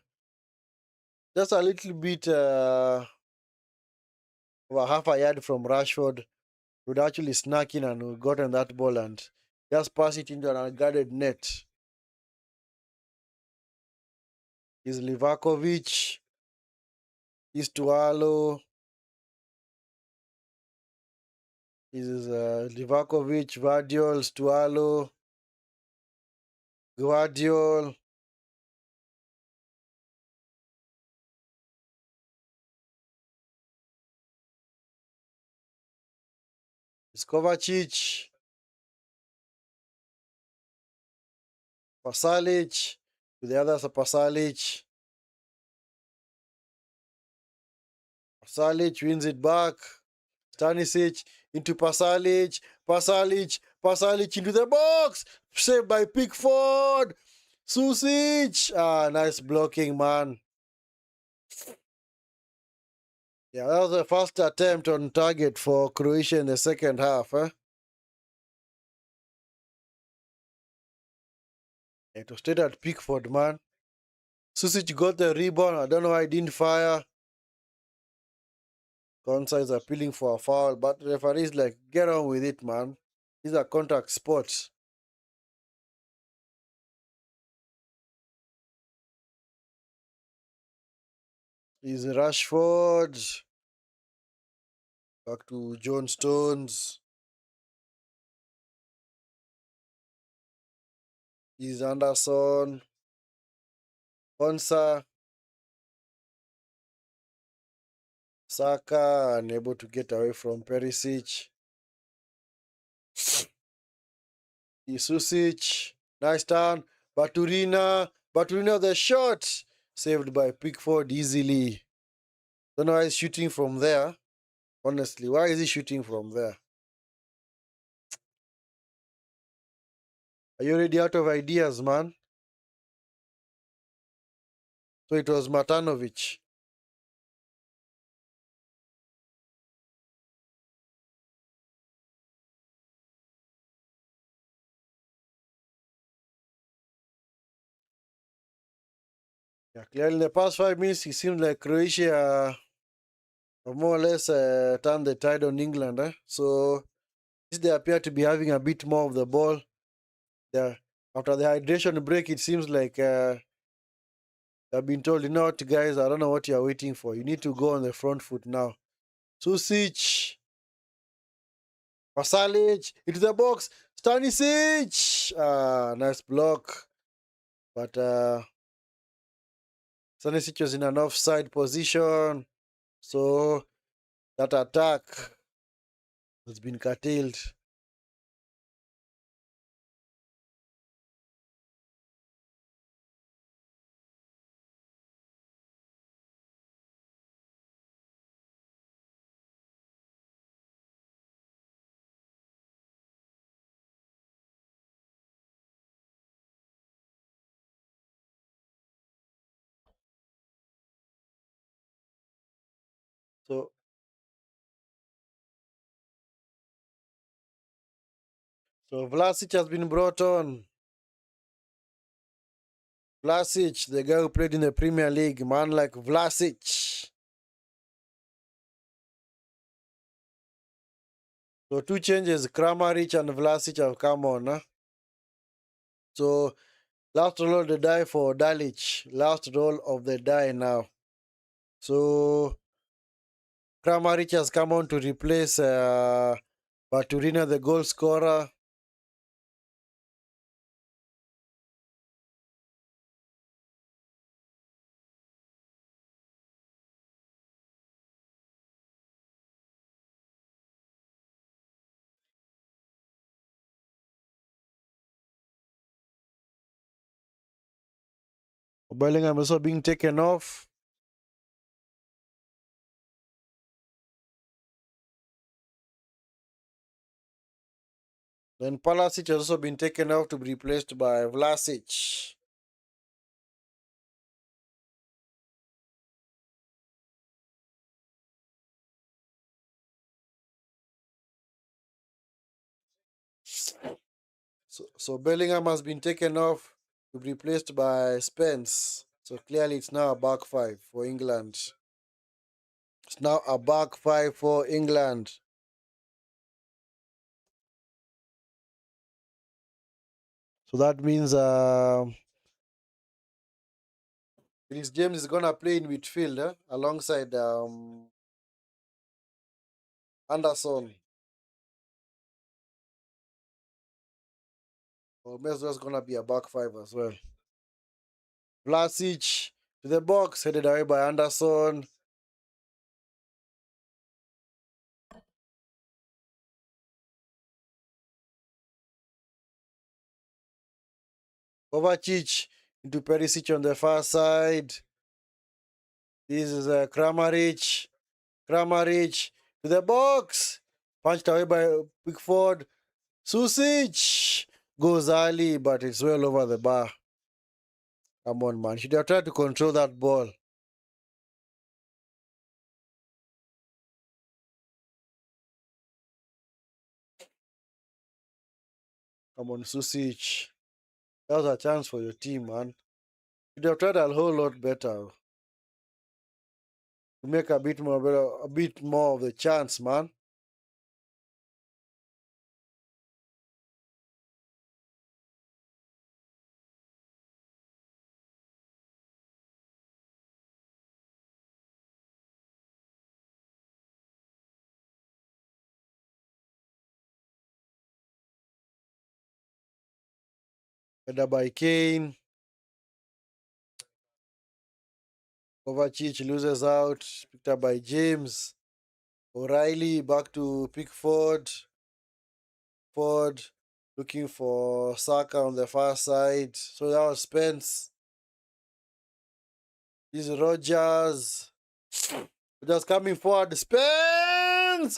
Speaker 1: Just a little bit over half a yard from Rashford. Would actually snuck in and would gotten that ball and just pass it into an unguarded net. Is Livakovic. Is Tualo. Is Livakovic, Vardiol, Stualo, Guardiol. Is Kovacic. Pasalic. The others are Pasalic. Pasalic wins it back. Stanisic into Pasalic. Pasalic into the box. Saved by Pickford. Susic. Nice blocking, man. Yeah, that was the first attempt on target for Croatia in the second half. It was straight at Pickford, man. Susic got the rebound. I don't know why he didn't fire. Konsa is appealing for a foul, but the referee is like, get on with it, man. These are contact sports. Is Rashford. Back to John Stones. Is Anderson. Konsa. Saka unable to get away from Perisic. Isusic. Nice turn. Baturina. Baturina the shot. Saved by Pickford easily. Don't know why he's shooting from there. Honestly, why is he shooting from there? Are you already out of ideas, man? So it was Matanovic. Yeah, clearly in the past 5 minutes, it seems like Croatia have more or less turned the tide on England. So they appear to be having a bit more of the ball. After the hydration break, it seems like they've been told, you know what, guys, I don't know what you're waiting for. You need to go on the front foot now. Susic. Pasalic into the box. Stanisic. Nice block. But Stanisic was in an offside position. So that attack has been curtailed. So Vlasic has been brought on. Vlasic, the guy who played in the Premier League, man like Vlasic. So two changes, Kramaric and Vlasic have come on. Huh? So last roll of the die for Dalic. Last roll of the die now. So Kramaric has come on to replace Baturina, the goal scorer. Bellingham also being taken off. Then Palasic has also been taken off to be replaced by Vlasic. So Bellingham has been taken off to be replaced by Spence. So clearly it's now a back five for England. It's now a back five for England. So that means Chris James is gonna play in midfield alongside Anderson. Or Mesut's gonna be a back five as well. Vlasic to the box, headed away by Anderson. Kovacic into Perisic on the far side. This is Kramaric. Kramaric to the box. Punched away by Pickford. Susic goes early, but it's well over the bar. Come on, man. Should have tried to control that ball. Come on, Susic. That was a chance for your team, man. Should have tried a whole lot better to make a bit more of the chance, man. Header by Kane. Kovacic loses out. Picked up by James. O'Reilly back to Pickford. Ford looking for Saka on the far side. So that was Spence. This is Rogers. Just coming forward. Spence!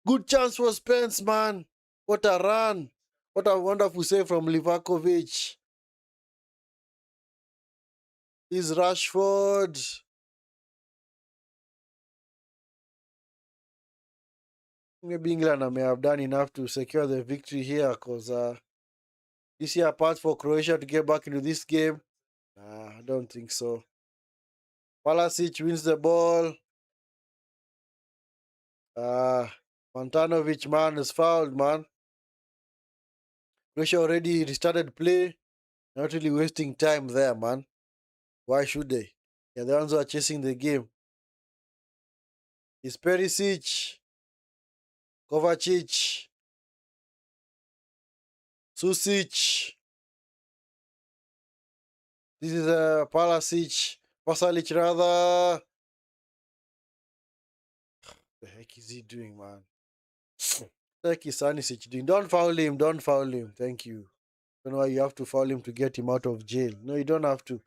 Speaker 1: Good chance for Spence, man. What a run. What a wonderful save from Livakovic. This is Rashford. Maybe England may have done enough to secure the victory here because this year part for Croatia to get back into this game. I don't think so. Palasic wins the ball. Montanovic, man, is fouled, man. Croatia already restarted play. Not really wasting time there, man. Why should they? They're the ones who are chasing the game. It's Perisic. Kovacic. Susic. This is Pasalic rather. The heck is he doing, man? The heck is Stanisic doing? Don't foul him. Don't foul him. Thank you. Don't know why you have to foul him to get him out of jail. No, you don't have to.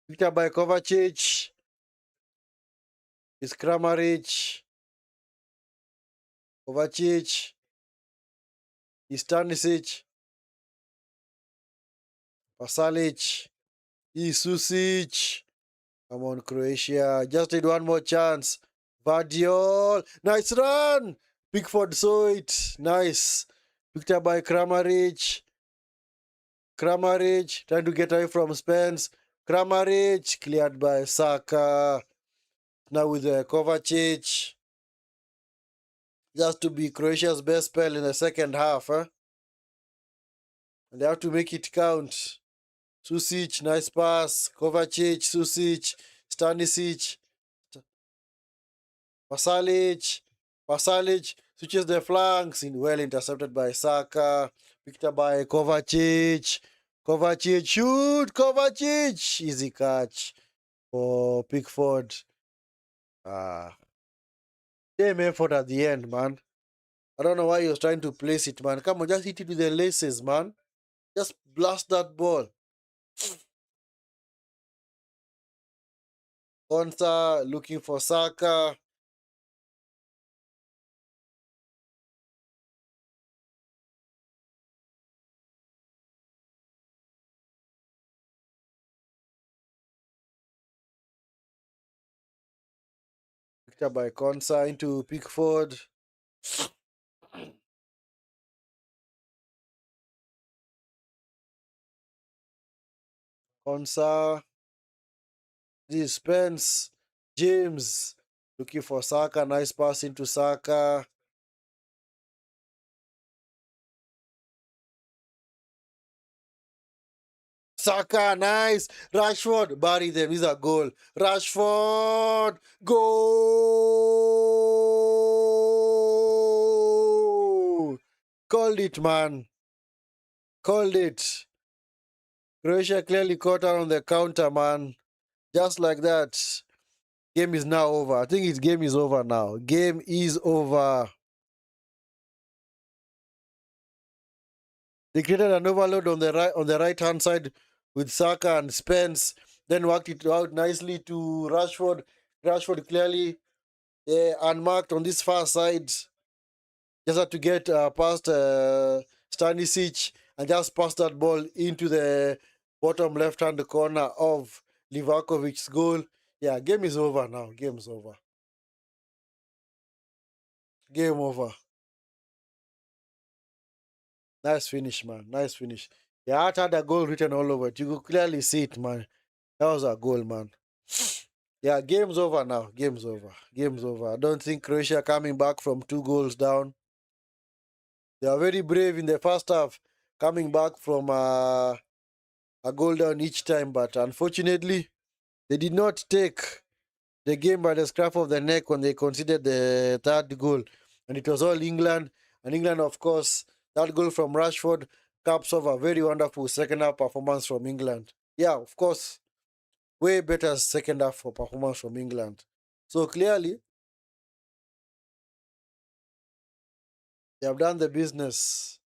Speaker 1: Victor by Kovacic. It's Kramaric. Kovacic. It's Stanisic. Pasalic. Susic. Come on, Croatia. Just need one more chance. Vardiol. Nice run. Pickford saw it. Nice. Picked up by Kramaric. Kramaric trying to get away from Spence. Kramaric cleared by Saka. Now with Kovacic. Just to be Croatia's best spell in the second half. And they have to make it count. Susic, nice pass. Kovacic, Susic, Stanisic. Pasalic switches the flanks, well intercepted by Saka, picked up by Kovacic. Kovacic, shoot! Kovacic! Easy catch for Pickford. Same effort at the end, man. I don't know why he was trying to place it, man. Come on, just hit it with the laces, man. Just blast that ball. Konsa looking for Saka. Picked up by Konsa into Pickford. Konsa. This is Spence. James looking for Saka. Nice pass into Saka. Saka, nice. Rashford, bury them. Is a goal. Rashford, goal. Called it, man. Called it. Croatia clearly caught her on the counter, man. Just like that. Game is now over. I think his game is over now. Game is over. They created an overload on the right hand side with Saka and Spence. Then worked it out nicely to Rashford. Rashford clearly unmarked on this far side. Just had to get past Stanisic and just pass that ball into the bottom left-hand corner of Livakovic's goal. Yeah, game is over now. Game's over. Game over. Nice finish, man. Nice finish. Yeah, I had a goal written all over it. You could clearly see it, man. That was a goal, man. Yeah, game's over now. Game's over. Game's over. I don't think Croatia coming back from 2 goals down. They are very brave in the first half, coming back from a goal down each time. But unfortunately, they did not take the game by the scruff of the neck when they conceded the third goal. And it was all England. And England, of course, that goal from Rashford caps off a very wonderful second half performance from England. Yeah, of course, way better second half for performance from England. So clearly, they have done the business.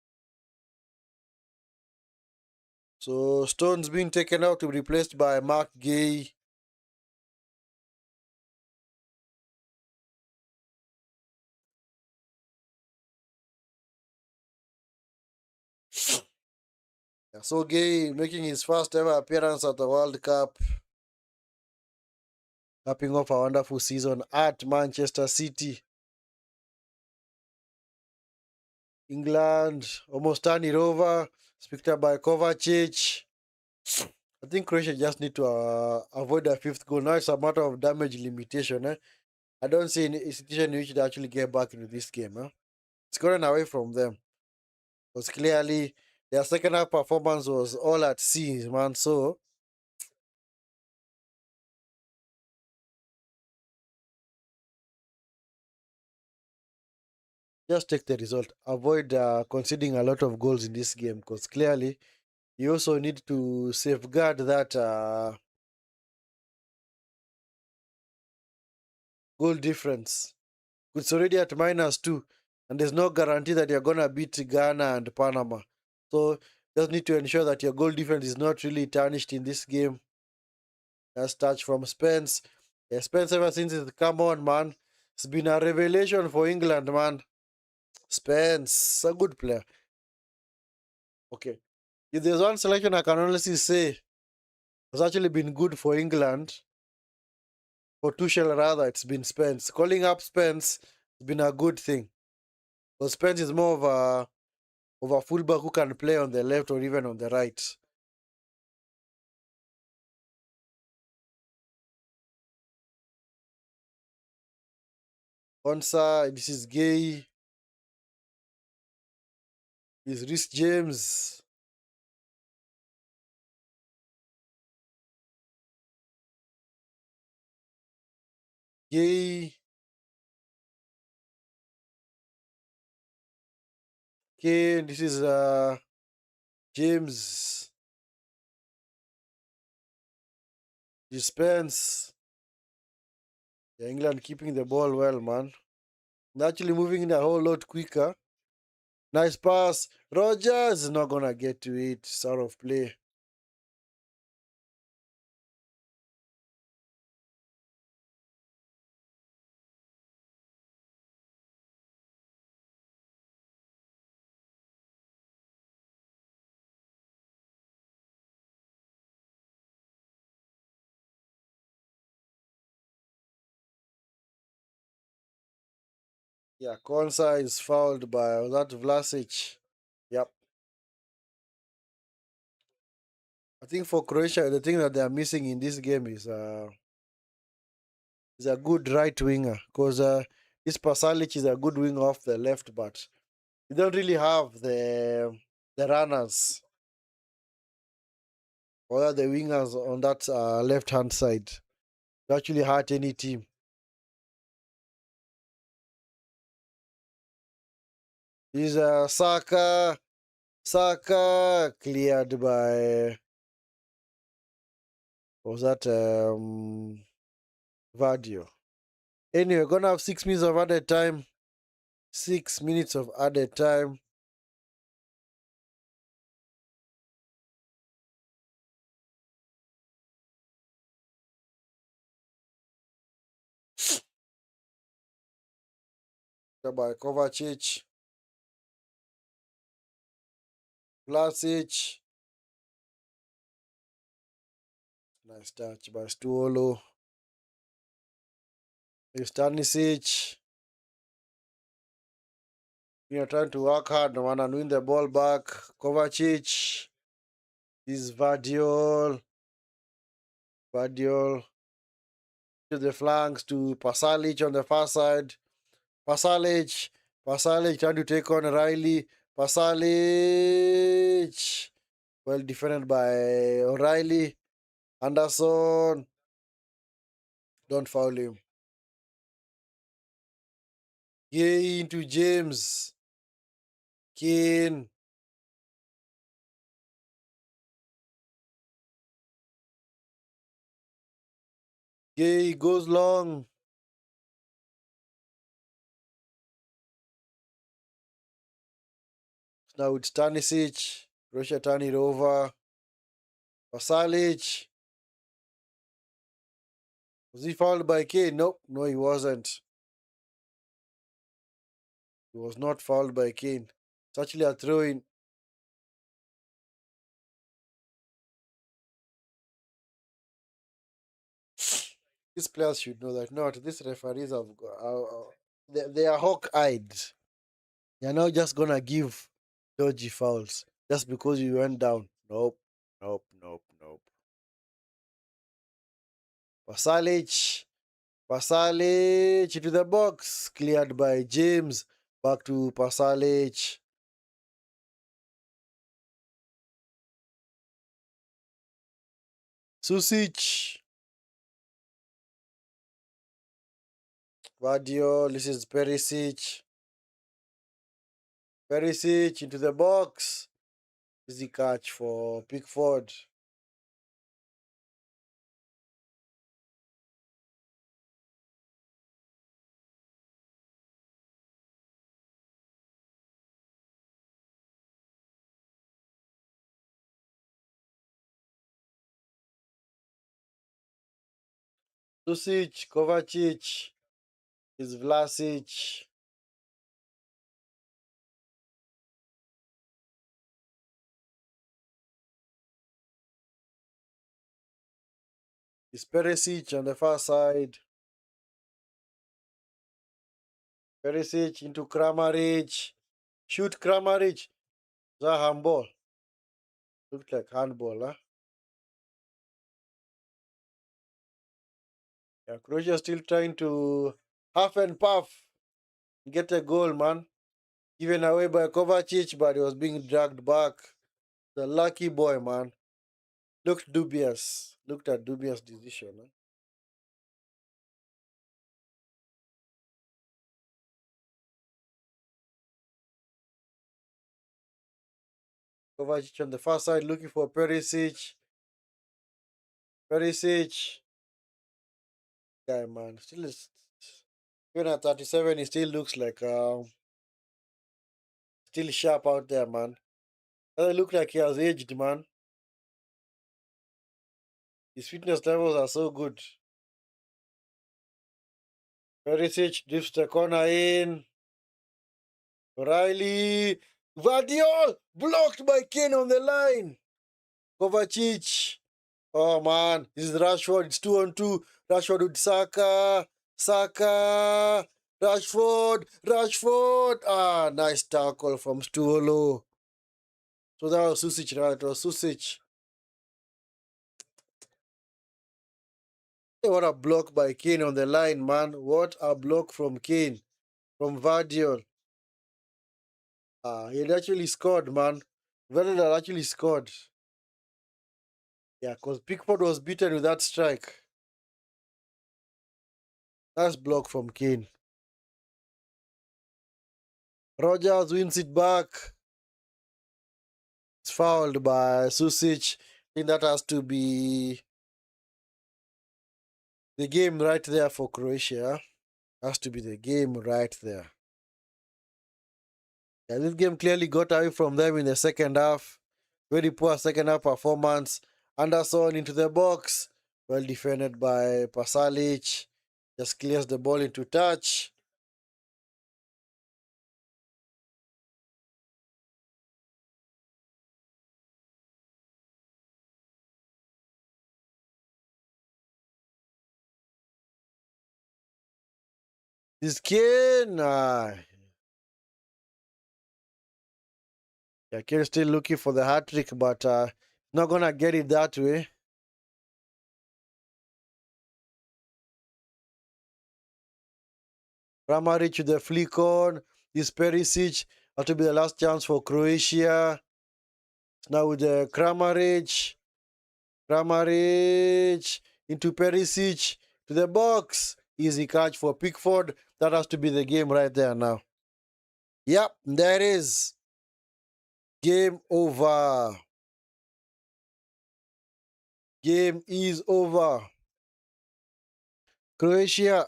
Speaker 1: So Stone's being taken out to be replaced by Mark Gay. So Gay making his first ever appearance at the World Cup. Capping off a wonderful season at Manchester City. England almost turned it over. Picked up by Kovacic. I think Croatia just need to avoid a fifth goal. Now it's a matter of damage limitation. I don't see any situation in which they actually get back into this game. It's gotten away from them. Because clearly their second half performance was all at sea, man. So Just take the result. Avoid conceding a lot of goals in this game because clearly you also need to safeguard that goal difference. It's already at -2, and there's no guarantee that you're gonna beat Ghana and Panama. So just need to ensure that your goal difference is not really tarnished in this game. That's touch from Spence. Yeah, Spence ever since it's come on, man. It's been a revelation for England, man. Spence, a good player. Okay. If there's one selection I can honestly say has actually been good for England, for Tuchel rather, it's been Spence. Calling up Spence has been a good thing. But Spence is more of a fullback who can play on the left or even on the right. Onsa, this is Gay, this is Rhys James, Gay, Kane, this is James, Spence. Yeah, England keeping the ball well, man. And actually moving in a whole lot quicker. Nice pass. Rogers is not gonna get to it. It's out of play. Yeah, Konsa is fouled by that Vlasic. Yep. I think for Croatia, the thing that they are missing in this game is a good right winger because this Pasalic is a good winger off the left, but you don't really have the runners or the wingers on that left hand side to actually hurt any team. Is Saka cleared by was that Vadio. Anyway, gonna have 6 minutes of added time. 6 minutes of added time. By Kovacic, Vlasic. Nice touch by Stuolo. Stanisic. Trying to work hard, no one and win the ball back. Kovacic. Is Vadiol. Vadiol. To the flanks to Pasalic on the far side. Pasalic. Pasalic trying to take on Riley. Pasalic. Well defended by O'Reilly. Anderson. Don't foul him. Gay into James. Kane. Gay goes long. Now it's Stanisic. Croatia turn it over. Pasalic. Was he fouled by Kane? Nope. No, he wasn't. He was not fouled by Kane. It's actually a throw in. These players should know that. Not these referees have they are hawk-eyed. You're not just gonna give dodgy fouls just because you went down. Nope. Nope. Nope. Nope. Pasalic. Pasalic to the box. Cleared by James. Back to Pasalic. Susic. Vadio. This is Perisic. Perisic into the box. Easy catch for Pickford. Susic, Kovacic, is Vlasic. Is Perisic on the far side. Perisic into Kramaric. Shoot Kramaric. Is that handball? Looked like handball, huh? Yeah, Croatia still trying to half and puff get a goal, man. Given away by Kovacic, but he was being dragged back. The lucky boy, man. Looked dubious. Looked a dubious decision. Huh? Kovacic on the far side looking for Perisic. Perisic. Guy, man. Still is. Even at 37, he still looks like still sharp out there, man. Doesn't look like he has aged, man. His fitness levels are so good. Perisic drifts the corner in. O'Reilly. Vardiol! Blocked by Kane on the line. Kovacic. Oh, man. This is Rashford. It's 2-on-2. Rashford with Saka. Saka. Rashford. Rashford. Ah, nice tackle from Stuolo. So that was Susic, right? It was Susic. What a block by Kane on the line, man. What a block from Kane. From Vardiol. He had actually scored, man. Valor had actually scored. Yeah, because Pickford was beaten with that strike. Nice block from Kane. Rogers wins it back. It's fouled by Susic. I think that has to be the game right there for Croatia. Has to be the game right there. Yeah, this game clearly got away from them in the second half. Very poor second half performance. Anderson into the box. Well defended by Pasalic. Just clears the ball into touch. This Kane. Yeah, Kane still looking for the hat trick, but not gonna get it that way. Kramaric with the flick on. This Perisic. That to be the last chance for Croatia. Now with the Kramaric. Kramaric into Perisic to the box. Easy catch for Pickford. That has to be the game right there now. Yep, there it is. Game over. Game is over. Croatia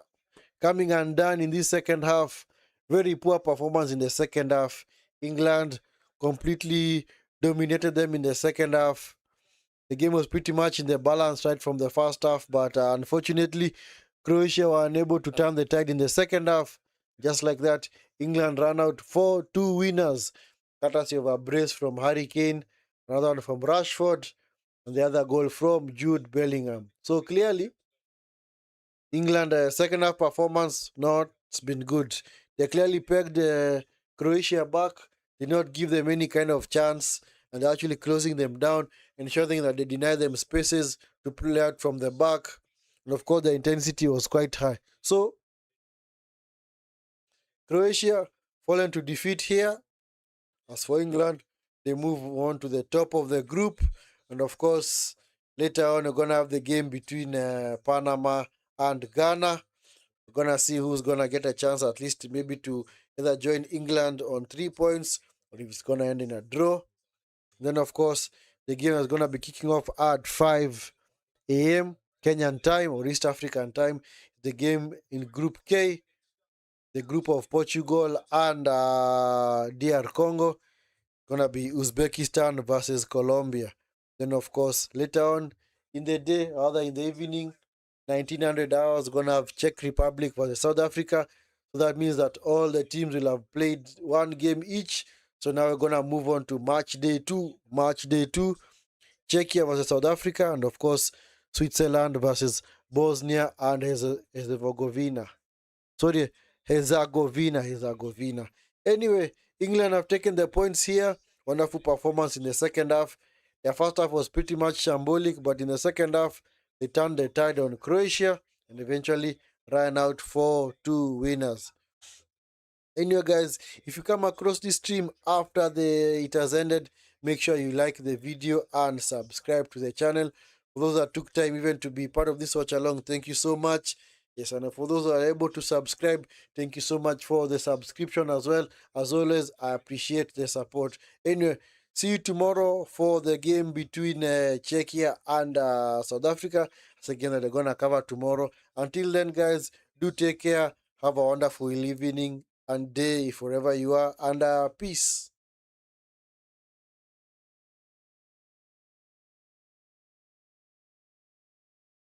Speaker 1: coming undone in this second half. Very poor performance in the second half. England completely dominated them in the second half. The game was pretty much in the balance right from the first half, but unfortunately, Croatia were unable to turn the tide in the second half. Just like that, England ran out 4-2 winners, courtesy of a brace from Harry Kane, another one from Rashford, and the other goal from Jude Bellingham. So clearly, England second half performance not been good. They clearly pegged Croatia back, did not give them any kind of chance, and they're actually closing them down, ensuring that they deny them spaces to play out from the back. And of course, the intensity was quite high. So Croatia fallen to defeat here. As for England, they move on to the top of the group, and of course, later on, we're gonna have the game between Panama and Ghana. We're gonna see who's gonna get a chance, at least maybe to either join England on 3 points or if it's gonna end in a draw. Then of course the game is gonna be kicking off at 5 a.m. Kenyan time or East African time. The game in Group K, the group of Portugal and DR Congo, gonna be Uzbekistan versus Colombia. Then of course later on in the day, rather in the evening, 1900 hours, gonna have Czech Republic versus South Africa. So that means that all the teams will have played one game each. So now we're gonna move on to match day two. Match day two, Czechia versus South Africa, and of course Switzerland versus Bosnia and Herzegovina. Sorry, Herzegovina. Anyway, England have taken the points here. Wonderful performance in the second half. Their first half was pretty much shambolic, but in the second half, they turned the tide on Croatia and eventually ran out 4-2 winners. Anyway, guys, if you come across this stream after it has ended, make sure you like the video and subscribe to the channel. For those that took time even to be part of this watch along, thank you so much. Yes, and for those who are able to subscribe, thank you so much for the subscription as well. As always, I appreciate the support. Anyway, see you tomorrow for the game between Czechia and South Africa. It's again that they're going to cover tomorrow. Until then, guys, do take care. Have a wonderful evening and day, wherever you are, and peace.